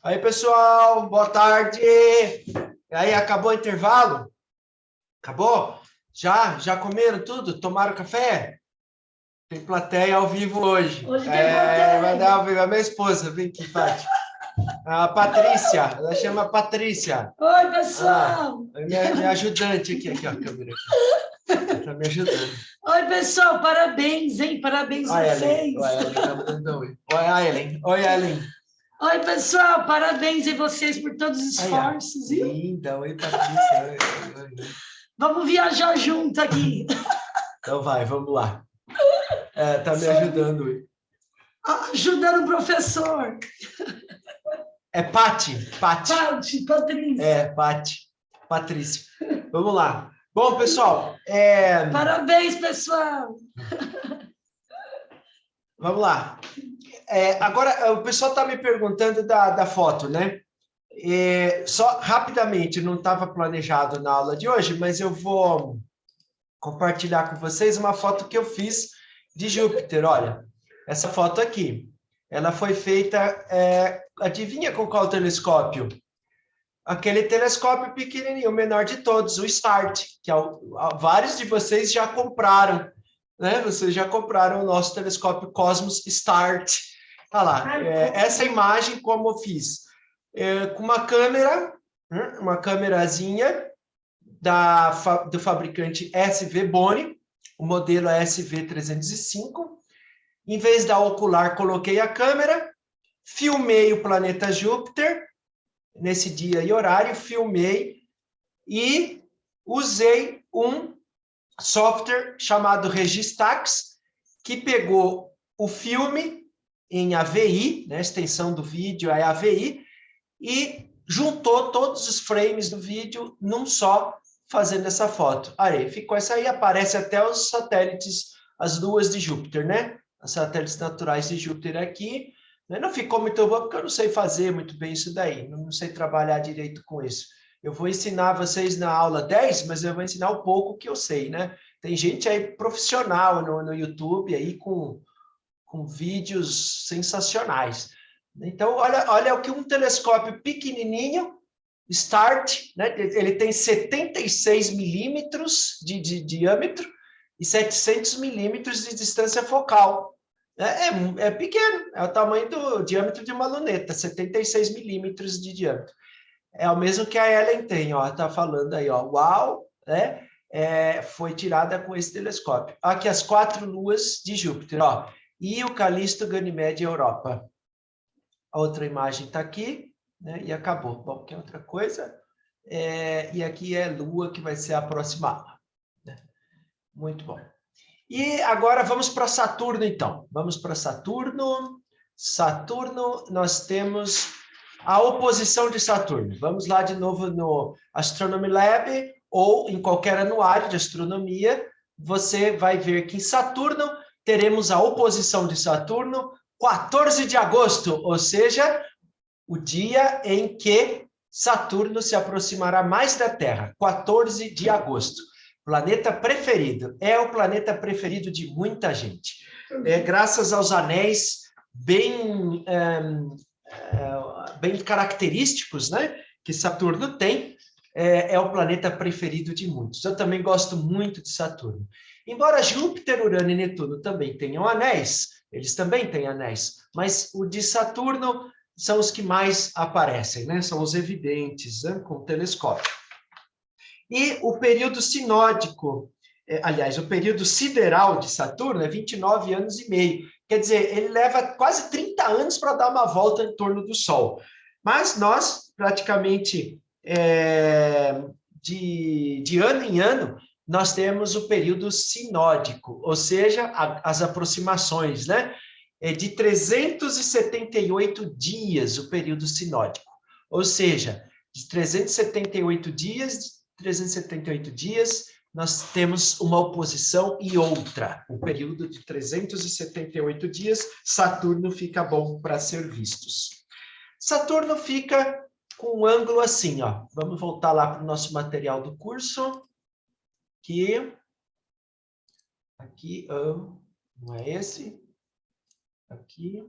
Aí, pessoal, boa tarde. E aí, acabou o intervalo? Acabou? Já comeram tudo? Tomaram café? Tem plateia ao vivo hoje. Hoje tem plateia. Vai dar ao vivo. A minha esposa, vem aqui, Paty. A Patrícia, ela chama Patrícia. Oi, pessoal. Minha ajudante aqui, ó, a câmera aqui. Tá me ajudando. Oi, pessoal, parabéns, hein? Parabéns a vocês. Oi, Ellen, tá mandando oi. Oi, Ellen. Oi, Ellen. Oi, pessoal, parabéns a vocês por todos os esforços. Viu? Linda, oi, Patrícia. Oi. Vamos viajar junto aqui. Então vai, vamos lá. Tá me ajudando. Ajudando o professor. É Paty. Patrícia. Paty. Patrícia. Vamos lá. Bom, pessoal. Parabéns, pessoal. Vamos lá. Agora, o pessoal está me perguntando da foto, né? Só rapidamente, não estava planejado na aula de hoje, mas eu vou compartilhar com vocês uma foto que eu fiz de Júpiter. Olha, essa foto aqui, ela foi feita, adivinha com qual telescópio? Aquele telescópio pequenininho, o menor de todos, o START, que vários de vocês já compraram, né? Vocês já compraram o nosso telescópio Cosmos START. Olha lá, essa imagem como eu fiz, com uma câmera, uma câmerazinha do fabricante SV Boni, o modelo é SV305. Em vez da ocular, coloquei a câmera, filmei o planeta Júpiter, nesse dia e horário, filmei e usei um software chamado Registax, que pegou o filme em AVI, né, a extensão do vídeo é AVI, e juntou todos os frames do vídeo num só, fazendo essa foto. Aí, ficou essa aí, aparece até os satélites, as luas de Júpiter, né? Os satélites naturais de Júpiter aqui. Não ficou muito bom, porque eu não sei fazer muito bem isso daí, não sei trabalhar direito com isso. Eu vou ensinar vocês na aula 10, mas eu vou ensinar um pouco que eu sei, né? Tem gente aí profissional no YouTube aí com vídeos sensacionais. Então, olha o que um telescópio pequenininho, START, né? Ele tem 76 milímetros de diâmetro e 700 milímetros de distância focal. É pequeno, é o tamanho do diâmetro de uma luneta, 76 milímetros de diâmetro. É o mesmo que a Ellen tem, ó, tá falando aí, ó, uau, né? Foi tirada com esse telescópio. Aqui as 4 luas de Júpiter, ó, Io, Calisto, Ganímede e Europa. A outra imagem está aqui, né? E acabou. Bom, que outra coisa? E aqui é Lua, que vai ser a próxima aula. Né? Muito bom. E agora vamos para Saturno, então. Vamos para Saturno. Saturno, nós temos a oposição de Saturno. Vamos lá de novo no Astronomy Lab ou em qualquer anuário de astronomia. Você vai ver que em Saturno teremos a oposição de Saturno 14 de agosto, ou seja, o dia em que Saturno se aproximará mais da Terra, 14 de agosto. Planeta preferido, é o planeta preferido de muita gente. Graças aos anéis bem característicos, né, que Saturno tem, é o planeta preferido de muitos. Eu também gosto muito de Saturno. Embora Júpiter, Urano e Netuno também tenham anéis, eles também têm anéis, mas o de Saturno são os que mais aparecem, né? São os evidentes, né? Com o telescópio. E o período sinódico, aliás, o período sideral de Saturno é 29 anos e meio. Quer dizer, ele leva quase 30 anos para dar uma volta em torno do Sol. Mas nós, praticamente, de ano em ano, nós temos o período sinódico, ou seja, as aproximações, né? De 378 dias, o período sinódico. Ou seja, de 378 dias, nós temos uma oposição e outra. O período de 378 dias, Saturno fica bom para ser vistos. Saturno fica com um ângulo assim, ó. Vamos voltar lá para o nosso material do curso. Aqui, não é esse. Aqui,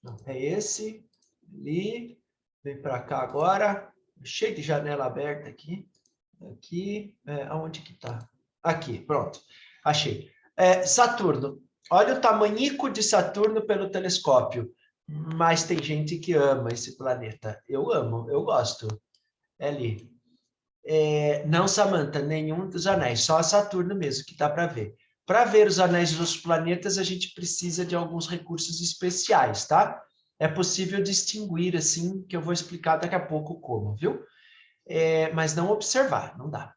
não, é esse. Ali, vem para cá agora, cheio de janela aberta aqui. Aqui, aonde que tá? Aqui, pronto, achei. Saturno, olha o tamanico de Saturno pelo telescópio, mas tem gente que ama esse planeta. Eu amo, eu gosto. É ali. Não, Samantha, nenhum dos anéis, só Saturno mesmo, que dá para ver. Para ver os anéis dos planetas, a gente precisa de alguns recursos especiais, tá? É possível distinguir, assim, que eu vou explicar daqui a pouco como, viu? Mas não observar, não dá.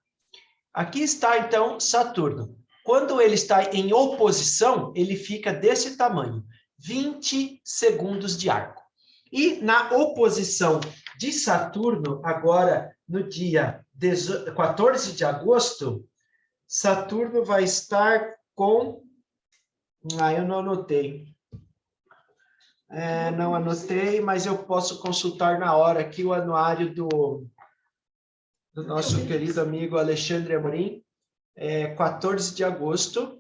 Aqui está, então, Saturno. Quando ele está em oposição, ele fica desse tamanho, 20 segundos de arco. E na oposição de Saturno, agora no dia 14 de agosto, Saturno vai estar com... eu não anotei. Não anotei, mas eu posso consultar na hora aqui o anuário do nosso querido amigo Alexandre Amorim. 14 de agosto,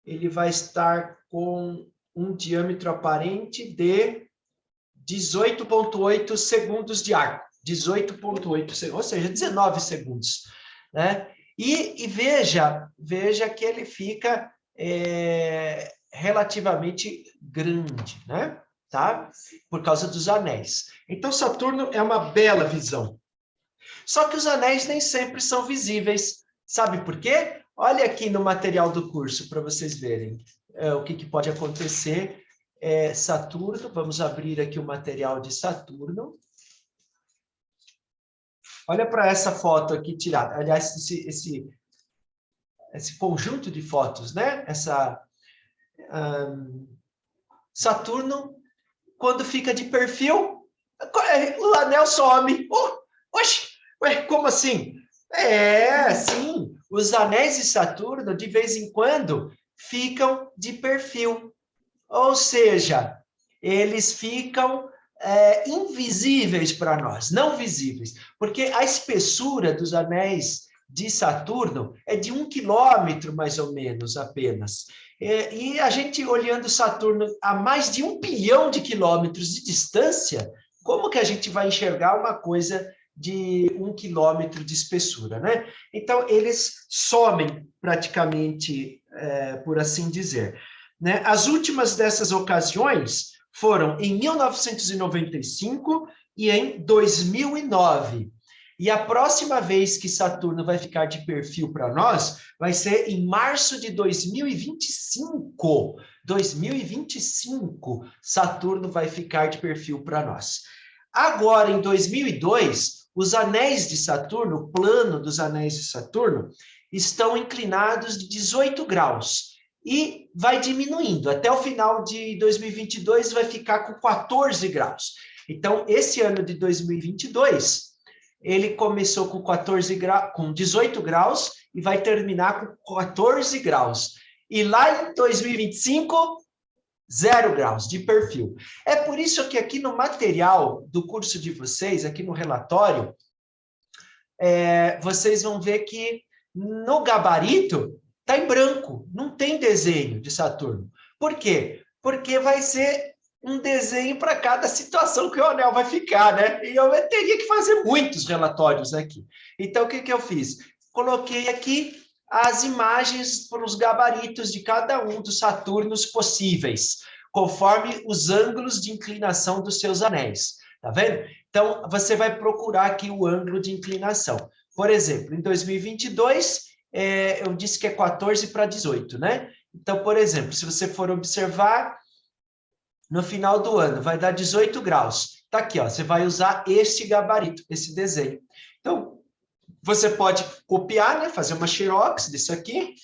ele vai estar com um diâmetro aparente de 18,8 segundos de arco. 18,8 segundos, ou seja, 19 segundos. Né? E veja que ele fica relativamente grande, né? Tá? Por causa dos anéis. Então, Saturno é uma bela visão. Só que os anéis nem sempre são visíveis. Sabe por quê? Olha aqui no material do curso para vocês verem o que pode acontecer. Saturno, vamos abrir aqui o material de Saturno. Olha para essa foto aqui tirada. Aliás, esse conjunto de fotos, né? Saturno, quando fica de perfil, o anel some. Oxe, como assim? Sim. Os anéis de Saturno, de vez em quando, ficam de perfil. Ou seja, eles ficam invisíveis para nós, não visíveis. Porque a espessura dos anéis de Saturno é de 1 quilômetro, mais ou menos, apenas. E a gente, olhando Saturno a mais de 1 bilhão de quilômetros de distância, como que a gente vai enxergar uma coisa de 1 quilômetro de espessura, né? Então, eles somem praticamente, por assim dizer. Né? As últimas dessas ocasiões foram em 1995 e em 2009. E a próxima vez que Saturno vai ficar de perfil para nós vai ser em março de 2025. 2025, Saturno vai ficar de perfil para nós. Agora, em 2002, os anéis de Saturno, o plano dos anéis de Saturno, estão inclinados de 18 graus. E vai diminuindo. Até o final de 2022 vai ficar com 14 graus. Então, esse ano de 2022, ele começou com 18 graus e vai terminar com 14 graus. E lá em 2025, 0 graus de perfil. É por isso que aqui no material do curso de vocês, aqui no relatório, vocês vão ver que no gabarito está em branco, não tem desenho de Saturno. Por quê? Porque vai ser um desenho para cada situação que o anel vai ficar, né? E eu teria que fazer muitos relatórios aqui. Então, o que eu fiz? Coloquei aqui as imagens para os gabaritos de cada um dos Saturnos possíveis, conforme os ângulos de inclinação dos seus anéis. Tá vendo? Então, você vai procurar aqui o ângulo de inclinação. Por exemplo, em 2022... eu disse que é 14 para 18, né? Então, por exemplo, se você for observar, no final do ano, vai dar 18 graus. Tá aqui, ó, você vai usar este gabarito, esse desenho. Então, você pode copiar, né? Fazer uma xerox disso aqui,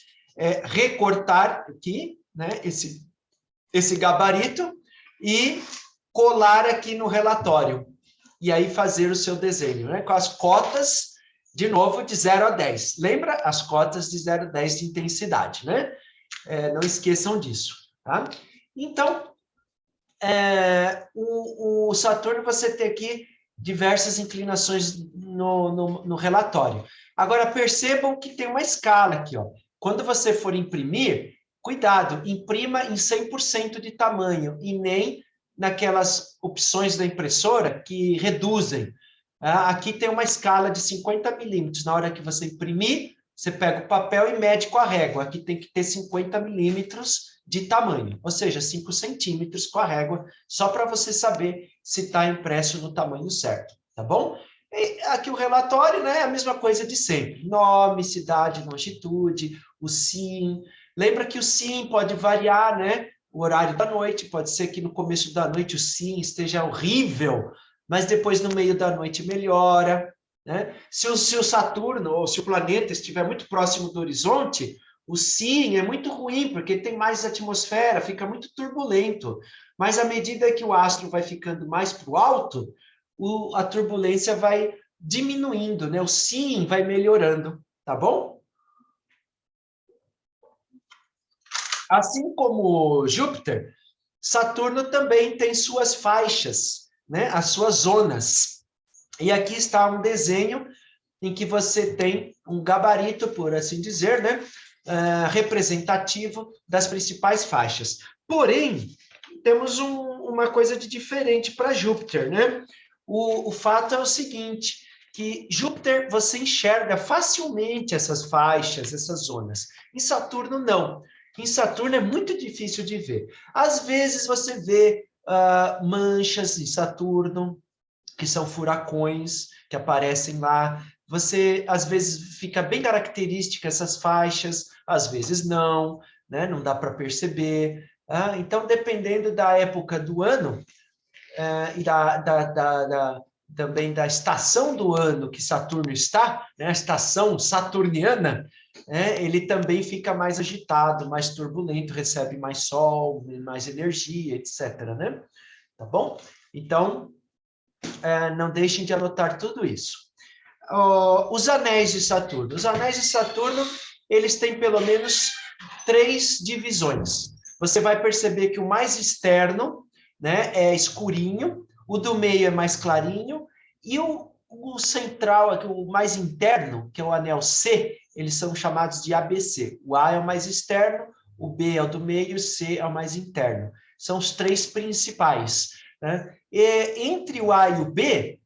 recortar aqui, né? Esse gabarito e colar aqui no relatório. E aí fazer o seu desenho, né? Com as cotas... De novo, de 0 a 10. Lembra as cotas de 0 a 10 de intensidade, né? Não esqueçam disso, tá? Então, o Saturno, você tem aqui diversas inclinações no relatório. Agora, percebam que tem uma escala aqui, ó. Quando você for imprimir, cuidado, imprima em 100% de tamanho e nem naquelas opções da impressora que reduzem. Aqui tem uma escala de 50 milímetros. Na hora que você imprimir, você pega o papel e mede com a régua. Aqui tem que ter 50 milímetros de tamanho, ou seja, 5 centímetros com a régua, só para você saber se está impresso no tamanho certo, tá bom? E aqui o relatório, né, é a mesma coisa de sempre. Nome, cidade, longitude, o SIM. Lembra que o SIM pode variar, né? O horário da noite, pode ser que no começo da noite o SIM esteja horrível, mas depois no meio da noite melhora, né? Se o Saturno ou se o planeta estiver muito próximo do horizonte, o SIM é muito ruim, porque tem mais atmosfera, fica muito turbulento. Mas à medida que o astro vai ficando mais para o alto, a turbulência vai diminuindo, né? O SIM vai melhorando, tá bom? Assim como Júpiter, Saturno também tem suas faixas, né? As suas zonas. E aqui está um desenho em que você tem um gabarito, por assim dizer, né? Representativo das principais faixas. Porém, temos uma coisa de diferente para Júpiter, né? O fato é o seguinte, que Júpiter você enxerga facilmente essas faixas, essas zonas. Em Saturno, não. Em Saturno é muito difícil de ver. Às vezes você vê manchas em Saturno, que são furacões que aparecem lá. Você, às vezes, fica bem característica essas faixas, às vezes não, né? Não dá para perceber. Então, dependendo da época do ano e também da estação do ano que Saturno está, né? A estação saturniana, ele também fica mais agitado, mais turbulento, recebe mais sol, mais energia, etc., né? Tá bom? Então, não deixem de anotar tudo isso. Os anéis de Saturno. Os anéis de Saturno, eles têm pelo menos 3 divisões. Você vai perceber que o mais externo, né, é escurinho, o do meio é mais clarinho, e o central, o mais interno, que é o anel C, eles são chamados de ABC. O A é o mais externo, o B é o do meio, o C é o mais interno. São os 3 principais, né? E entre o A e o B,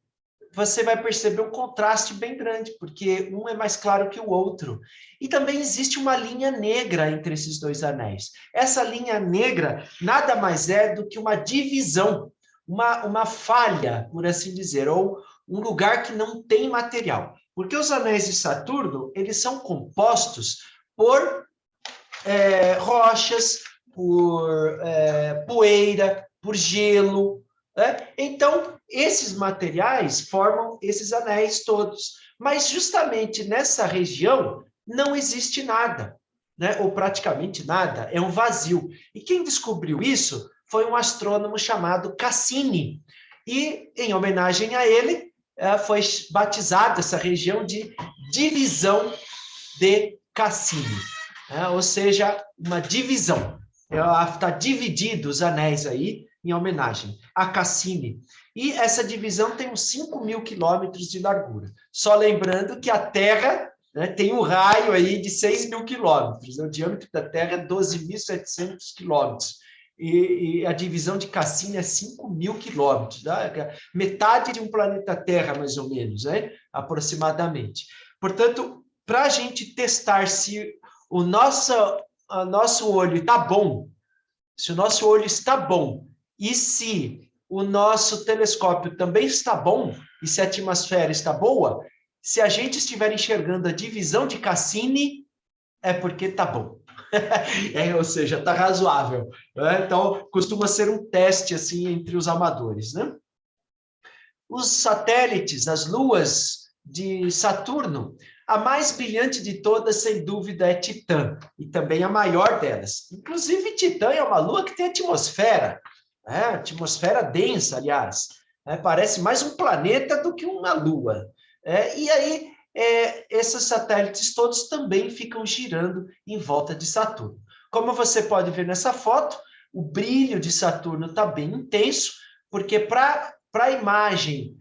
você vai perceber um contraste bem grande, porque um é mais claro que o outro. E também existe uma linha negra entre esses 2 anéis. Essa linha negra nada mais é do que uma divisão, uma falha, por assim dizer, ou um lugar que não tem material. Porque os anéis de Saturno, eles são compostos por rochas, por poeira, por gelo, né? Então, esses materiais formam esses anéis todos. Mas justamente nessa região não existe nada, né? Ou praticamente nada, é um vazio. E quem descobriu isso foi um astrônomo chamado Cassini. E, em homenagem a ele, foi batizada essa região de divisão de Cassini. Ou seja, uma divisão. Está dividido os anéis aí, em homenagem a Cassini. E essa divisão tem uns 5.000 quilômetros de largura. Só lembrando que a Terra, né, tem um raio aí de 6.000 quilômetros. O diâmetro da Terra é 12.700 quilômetros. E a divisão de Cassini é 5.000 quilômetros. Né? Metade de um planeta Terra, mais ou menos, né? Aproximadamente. Portanto, para a gente testar se o nosso olho está bom, se o nosso olho está bom, e se o nosso telescópio também está bom, e se a atmosfera está boa, se a gente estiver enxergando a divisão de Cassini, é porque está bom. Ou seja, está razoável. Né? Então, costuma ser um teste assim entre os amadores. Né? Os satélites, as luas de Saturno, a mais brilhante de todas, sem dúvida, é Titã, e também a maior delas. Inclusive, Titã é uma lua que tem atmosfera, atmosfera densa, aliás. Parece mais um planeta do que uma lua. E aí, esses satélites todos também ficam girando em volta de Saturno. Como você pode ver nessa foto, o brilho de Saturno está bem intenso, porque para a imagem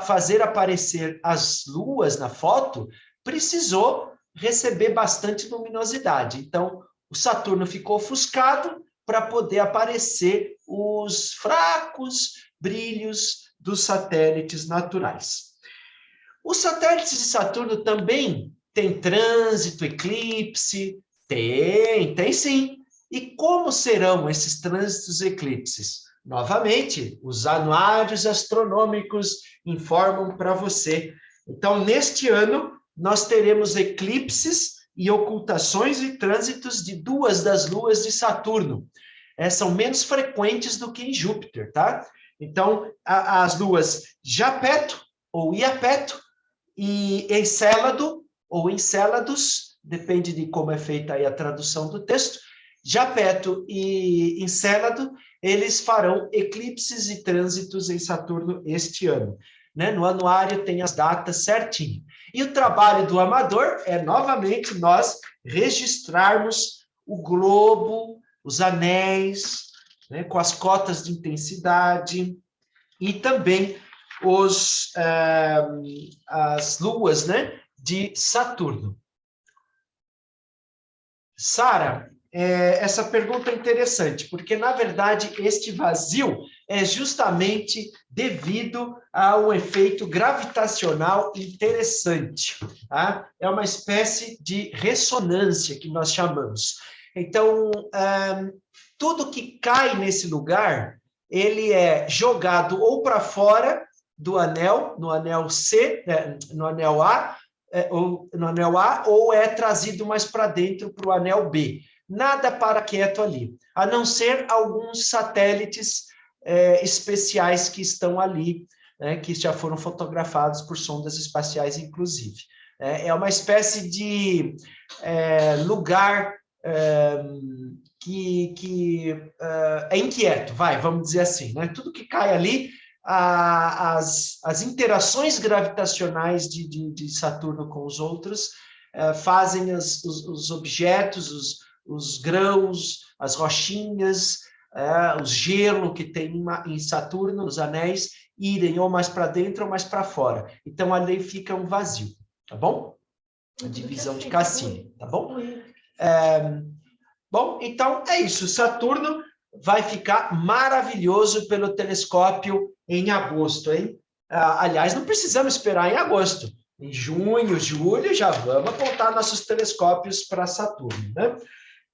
fazer aparecer as luas na foto, precisou receber bastante luminosidade. Então, o Saturno ficou ofuscado para poder aparecer os fracos brilhos dos satélites naturais. Os satélites de Saturno também têm trânsito, eclipse? Tem sim. E como serão esses trânsitos e eclipses? Novamente, os anuários astronômicos informam para você. Então, neste ano, nós teremos eclipses e ocultações e trânsitos de 2 das luas de Saturno. São menos frequentes do que em Júpiter, tá? Então, as luas Japeto ou Iapeto e Encélado ou Encélados, depende de como é feita aí a tradução do texto, Japeto e Encélado, eles farão eclipses e trânsitos em Saturno este ano. Né? No anuário tem as datas certinho. E o trabalho do amador é, novamente, nós registrarmos o globo, os anéis, né, com as cotas de intensidade, e também as luas, né, de Saturno. Sara, essa pergunta é interessante, porque, na verdade, este vazio é justamente devido a um efeito gravitacional interessante. Tá? É uma espécie de ressonância que nós chamamos. Então, tudo que cai nesse lugar, ele é jogado ou para fora do anel, no anel C, no anel A, ou é trazido mais para dentro para o anel B. Nada para quieto ali, a não ser alguns satélites especiais que estão ali, né, que já foram fotografados por sondas espaciais, inclusive. É uma espécie de lugar que é inquieto, vamos dizer assim, né? Tudo que cai ali, as interações gravitacionais de Saturno com os outros fazem os objetos, os grãos, as rochinhas, o gelo que tem em Saturno, os anéis, irem ou mais para dentro ou mais para fora. Então, ali fica um vazio, tá bom? A divisão de Cassini, tá bom? Bom, então é isso. Saturno vai ficar maravilhoso pelo telescópio em agosto, hein? Aliás, não precisamos esperar em agosto. Em junho, julho, já vamos apontar nossos telescópios para Saturno, né?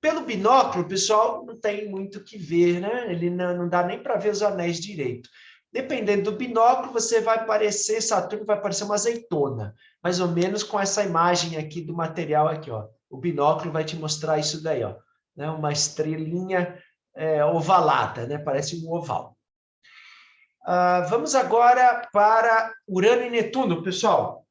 Pelo binóculo, pessoal, não tem muito o que ver, né? Ele não dá nem para ver os anéis direito. Dependendo do binóculo, Saturno vai parecer uma azeitona, mais ou menos com essa imagem aqui do material aqui, ó. O binóculo vai te mostrar isso daí, ó. Né? Uma estrelinha ovalada, né? Parece um oval. Vamos agora para Urano e Netuno, pessoal.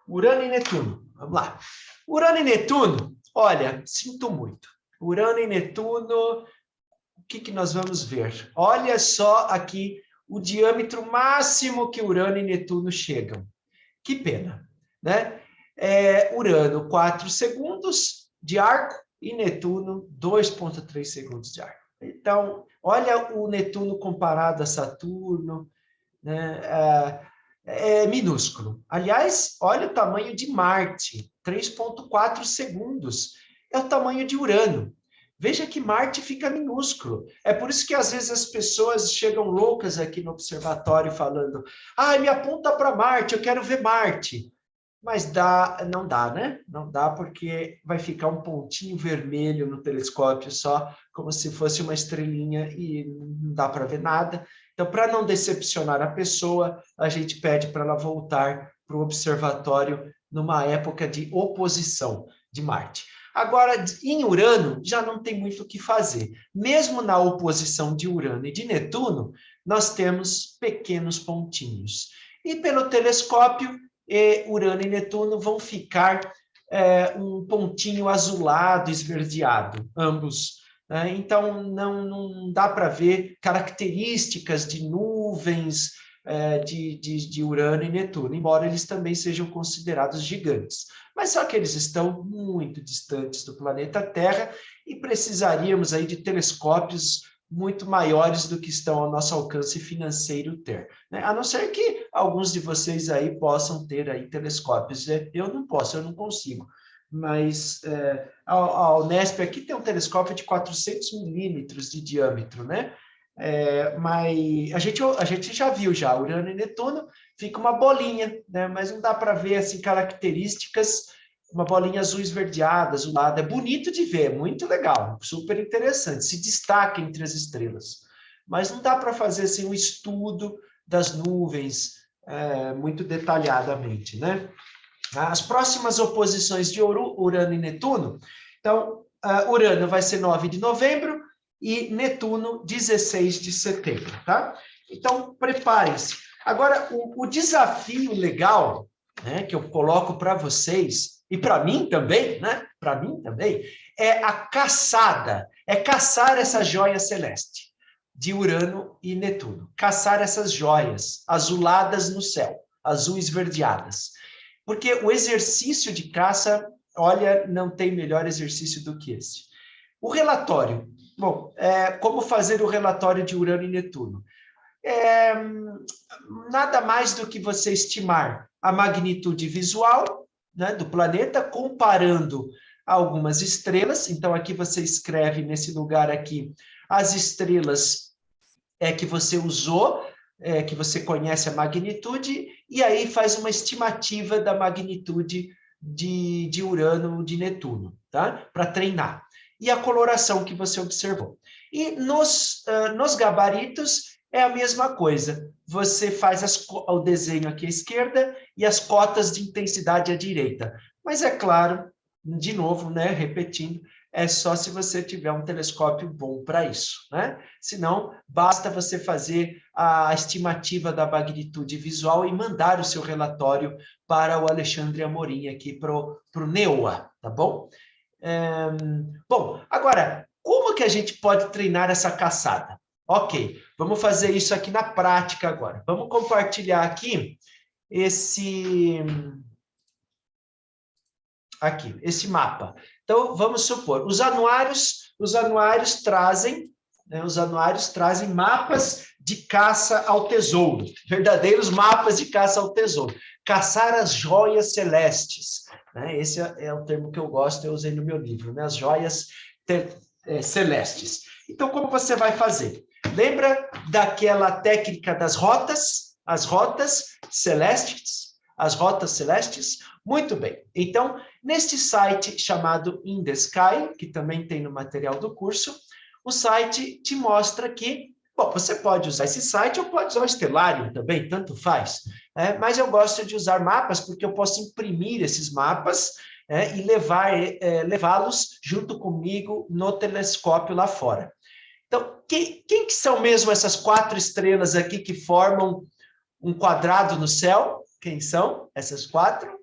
Urano e Netuno, vamos lá. Urano e Netuno, olha, sinto muito. Urano e Netuno, o que nós vamos ver? Olha só aqui o diâmetro máximo que Urano e Netuno chegam. Que pena, né? Urano, 4 segundos de arco, e Netuno, 2,3 segundos de arco. Então, olha o Netuno comparado a Saturno, né? É minúsculo. Aliás, olha o tamanho de Marte, 3,4 segundos. É o tamanho de Urano. Veja que Marte fica minúsculo. É por isso que, às vezes, as pessoas chegam loucas aqui no observatório falando: me aponta para Marte, eu quero ver Marte. Mas não dá, né? Não dá, porque vai ficar um pontinho vermelho no telescópio só, como se fosse uma estrelinha, e não dá para ver nada. Então, para não decepcionar a pessoa, a gente pede para ela voltar para o observatório numa época de oposição de Marte. Agora, em Urano, já não tem muito o que fazer. Mesmo na oposição de Urano e de Netuno, nós temos pequenos pontinhos. E pelo telescópio, Urano e Netuno vão ficar um pontinho azulado, esverdeado, ambos. Então, não dá para ver características de nuvens de Urano e Netuno, embora eles também sejam considerados gigantes. Mas só que eles estão muito distantes do planeta Terra e precisaríamos aí de telescópios muito maiores do que estão ao nosso alcance financeiro ter, né? A não ser que alguns de vocês aí possam ter aí telescópios. Eu não posso, eu não consigo. Mas a Unesp aqui tem um telescópio de 400 milímetros de diâmetro, né? mas a gente já viu já, Urano e Netuno, fica uma bolinha, né? Mas não dá para ver assim, características, uma bolinha azul esverdeada, azulada. É bonito de ver, é muito legal, super interessante, se destaca entre as estrelas. Mas não dá para fazer assim, um estudo das nuvens muito detalhadamente, né? As próximas oposições de Urano e Netuno, então, Urano vai ser 9 de novembro, e Netuno, 16 de setembro, tá? Então, preparem-se. Agora, o desafio legal, né, que eu coloco para vocês, e para mim também, né? Para mim também, é a caçada, é caçar essa joia celeste de Urano e Netuno. Caçar essas joias azuladas no céu, azul esverdeadas. Porque o exercício de caça, olha, não tem melhor exercício do que esse. O relatório. Bom, como fazer o relatório de Urano e Netuno? Nada mais do que você estimar a magnitude visual, né, do planeta, comparando algumas estrelas. Então, aqui você escreve nesse lugar aqui as estrelas que você usou, que você conhece a magnitude, e aí faz uma estimativa da magnitude de Urano, de Netuno, tá? Para treinar. E a coloração que você observou. E nos gabaritos é a mesma coisa. Você faz o desenho aqui à esquerda e as cotas de intensidade à direita. Mas é claro, de novo, né, repetindo, é só se você tiver um telescópio bom para isso, né? Senão, basta você fazer a estimativa da magnitude visual e mandar o seu relatório para o Alexandre Amorim aqui para o NEOA, tá bom? Bom, agora, como que a gente pode treinar essa caçada? Ok, vamos fazer isso aqui na prática agora. Vamos compartilhar aqui esse mapa. Então, vamos supor, os anuários trazem mapas de caça ao tesouro, verdadeiros mapas de caça ao tesouro. Caçar as joias celestes, né? Esse é o termo que eu gosto, eu usei no meu livro, né? As joias celestes. Então, como você vai fazer? Lembra daquela técnica das rotas? As rotas celestes? As rotas celestes? Muito bem. Então, neste site chamado In the Sky, que também tem no material do curso, o site te mostra que, bom, você pode usar esse site ou pode usar o Stellarium também, tanto faz. Mas eu gosto de usar mapas porque eu posso imprimir esses mapas e levá-los junto comigo no telescópio lá fora. Então, quem que são mesmo essas 4 estrelas aqui que formam um quadrado no céu? Quem são essas 4?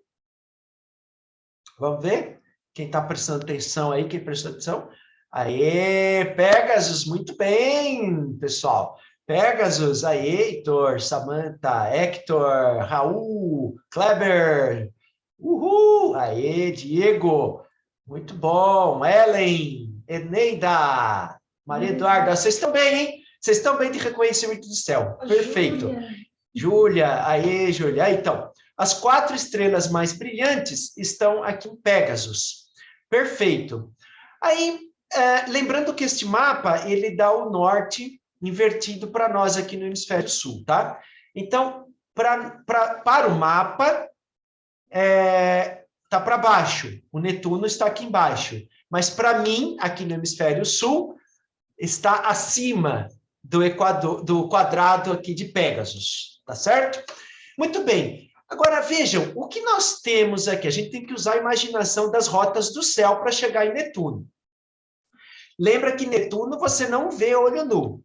Vamos ver? Quem está prestando atenção aí, quem prestou atenção? Aê, Pegasus, muito bem, pessoal. Pegasus, aê, Heitor, Samantha, Hector, Raul, Kleber, uhul, aê, Diego, muito bom, Ellen, Eneida, Maria Eduarda, vocês estão bem, hein? Vocês estão bem de reconhecimento do céu, perfeito. Júlia, aê, Júlia, então, as 4 estrelas mais brilhantes estão aqui em Pegasus, perfeito. Aí, lembrando que este mapa, ele dá o norte invertido para nós aqui no hemisfério sul, tá? Então, para o mapa, tá para baixo, o Netuno está aqui embaixo, mas para mim, aqui no hemisfério sul, está acima do quadrado aqui de Pegasus, tá certo? Muito bem. Agora, vejam, o que nós temos aqui? A gente tem que usar a imaginação das rotas do céu para chegar em Netuno. Lembra que Netuno você não vê olho nu.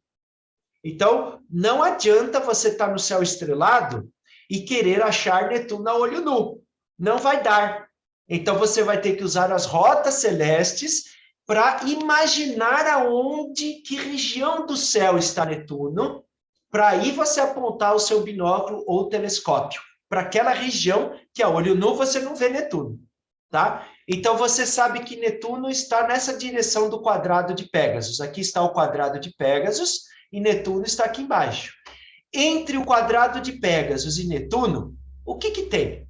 Então, não adianta você estar no céu estrelado e querer achar Netuno a olho nu. Não vai dar. Então, você vai ter que usar as rotas celestes para imaginar aonde, que região do céu está Netuno, para aí você apontar o seu binóculo ou telescópio para aquela região que a olho nu você não vê Netuno, tá? Então, você sabe que Netuno está nessa direção do quadrado de Pegasus. Aqui está o quadrado de Pegasus e Netuno está aqui embaixo. Entre o quadrado de Pegasus e Netuno, o que que tem?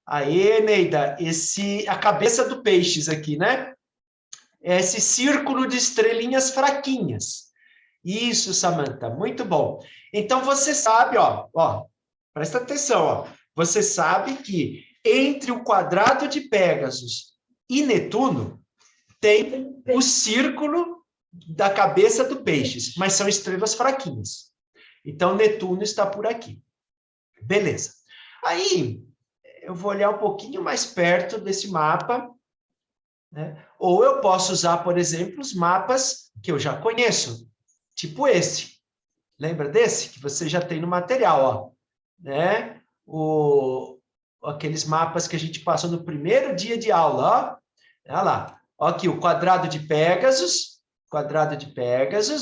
Aê, Neida, a cabeça do peixes aqui, né? É esse círculo de estrelinhas fraquinhas. Isso, Samantha, muito bom. Então, você sabe, ó, presta atenção, ó. Você sabe que entre o quadrado de Pégasus e Netuno tem o círculo da cabeça do Peixes, mas são estrelas fraquinhas. Então, Netuno está por aqui. Beleza. Aí, eu vou olhar um pouquinho mais perto desse mapa, né? Ou eu posso usar, por exemplo, os mapas que eu já conheço, tipo esse. Lembra desse? Que você já tem no material, ó. Né? Aqueles mapas que a gente passou no primeiro dia de aula, ó. Olha lá. Ó aqui, o quadrado de Pégasus,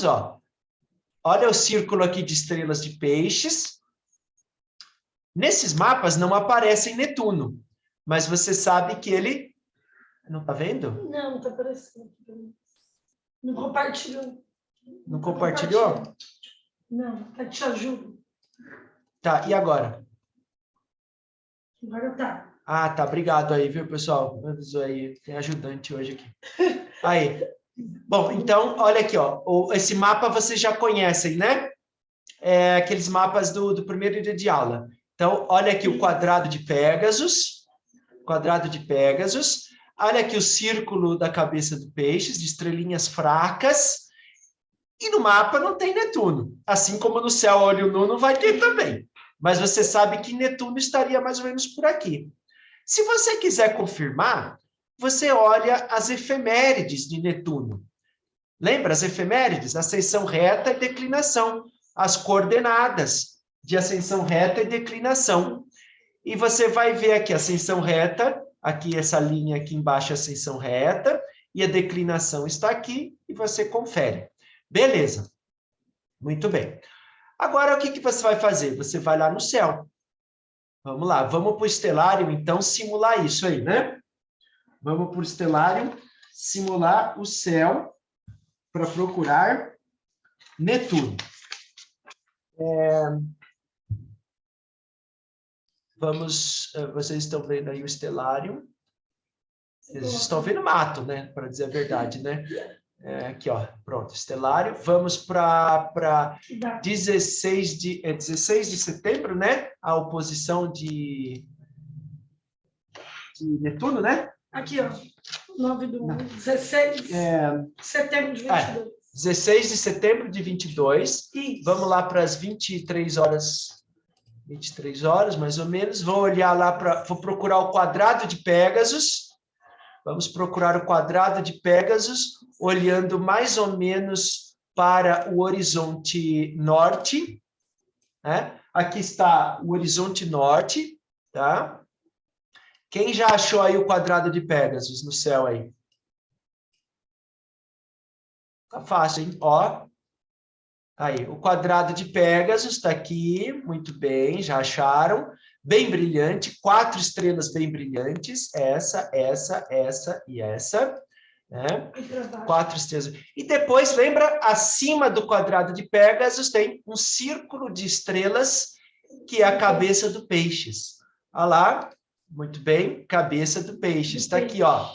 ó. Olha o círculo aqui de estrelas de peixes. Nesses mapas não aparece Netuno, mas você sabe que ele... Não está vendo? Não, está aparecendo. Não compartilhou. Não compartilhou? Não, te ajudo. Tá, e agora? Agora tá. Ah, tá, obrigado aí, viu, pessoal? Aí, tem ajudante hoje aqui. Aí. Bom, então, olha aqui, ó. Esse mapa vocês já conhecem, né? Aqueles mapas do primeiro dia de aula. Então, olha aqui o quadrado de Pégasus. Olha aqui o círculo da cabeça do Peixes, de estrelinhas fracas. E no mapa não tem Netuno. Assim como no céu olho nu não vai ter também. Mas você sabe que Netuno estaria mais ou menos por aqui. Se você quiser confirmar, você olha as efemérides de Netuno. Lembra as efemérides? Ascensão reta e declinação. As coordenadas de ascensão reta e declinação. E você vai ver aqui a ascensão reta, aqui essa linha aqui embaixo, a ascensão reta, e a declinação está aqui, e você confere. Beleza. Muito bem. Agora, o que você vai fazer? Você vai lá no céu. Vamos lá, vamos para o estelário, então, simular isso aí, né? Vamos para o estelário, simular o céu para procurar Netuno. Vocês estão vendo aí o estelário. Vocês estão vendo mato, né? Para dizer a verdade, né? Aqui, ó, pronto, estelário. Vamos para 16 de setembro, né? A oposição de Netuno, né? Aqui, ó, 16 de setembro de 22. 16 de setembro de 22. Isso. Vamos lá para as 23 horas, mais ou menos. Vou olhar lá vou procurar o quadrado de Pégasus. Vamos procurar o quadrado de Pégasus, olhando mais ou menos para o horizonte norte. Né? Aqui está o horizonte norte, tá? Quem já achou aí o quadrado de Pégasus no céu aí? Tá fácil, hein? Ó. Aí, o quadrado de Pégasus está aqui, muito bem, já acharam. Bem brilhante, 4 estrelas bem brilhantes, essa e essa, né? 4 estrelas. E depois, lembra, acima do quadrado de Pégasus tem um círculo de estrelas, que é a cabeça do Peixes. Olha lá, muito bem, cabeça do Peixes, está aqui, ó.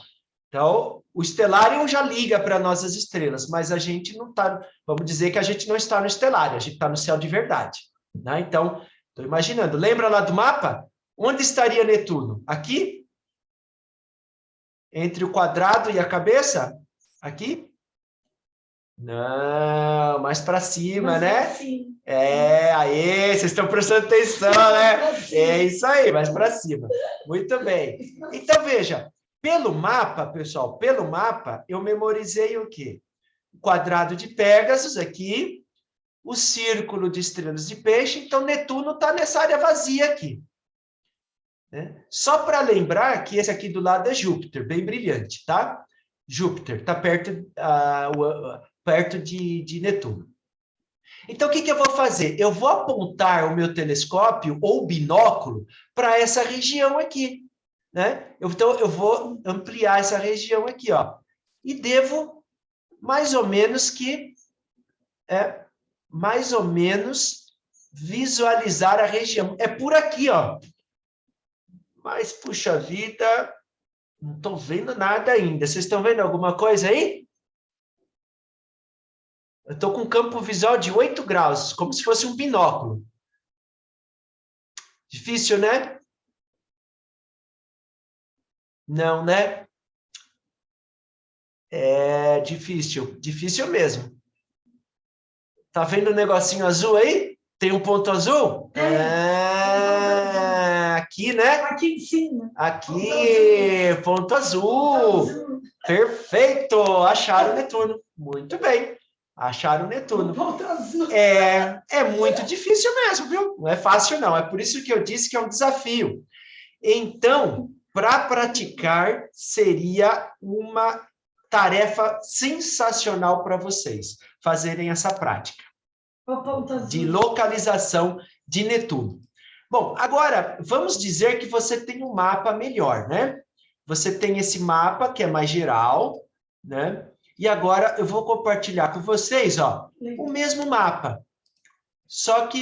Então, o estelário já liga para nós as estrelas, mas a gente não está, vamos dizer que a gente não está no estelário, a gente está no céu de verdade, né? Então, estou imaginando, lembra lá do mapa? Onde estaria Netuno? Aqui? Entre o quadrado e a cabeça? Aqui? Não, mais para cima, né? Sim. Aí, vocês estão prestando atenção, né? É isso aí, mais para cima. Muito bem. Então, veja, pelo mapa, pessoal, eu memorizei o quê? O quadrado de Pégasus aqui, o círculo de estrelas de peixe, então Netuno está nessa área vazia aqui. Né? Só para lembrar que esse aqui do lado é Júpiter, bem brilhante, tá? Júpiter, está perto de Netuno. Então, o que eu vou fazer? Eu vou apontar o meu telescópio ou binóculo para essa região aqui. Né? Então, eu vou ampliar essa região aqui, ó. E devo mais ou menos visualizar a região. É por aqui, ó. Mas, puxa vida, Não estou vendo nada ainda. Vocês estão vendo alguma coisa aí? Eu estou com um campo visual de 8 graus, como se fosse um binóculo. Difícil, né? Não, né? É difícil. Difícil mesmo. Tá vendo o negocinho azul aí? Tem um ponto azul? Aqui, né? Aqui em cima. Aqui, ponto azul. Perfeito! Acharam o Netuno. Muito bem. Acharam o Netuno. Ponto azul. É muito difícil mesmo, viu? Não é fácil, não. É por isso que eu disse que é um desafio. Então, para praticar, seria uma tarefa sensacional para vocês fazerem essa prática de localização de Netuno. Bom, agora, vamos dizer que você tem um mapa melhor, né? Você tem esse mapa que é mais geral, né? E agora eu vou compartilhar com vocês, ó, o mesmo mapa. Só que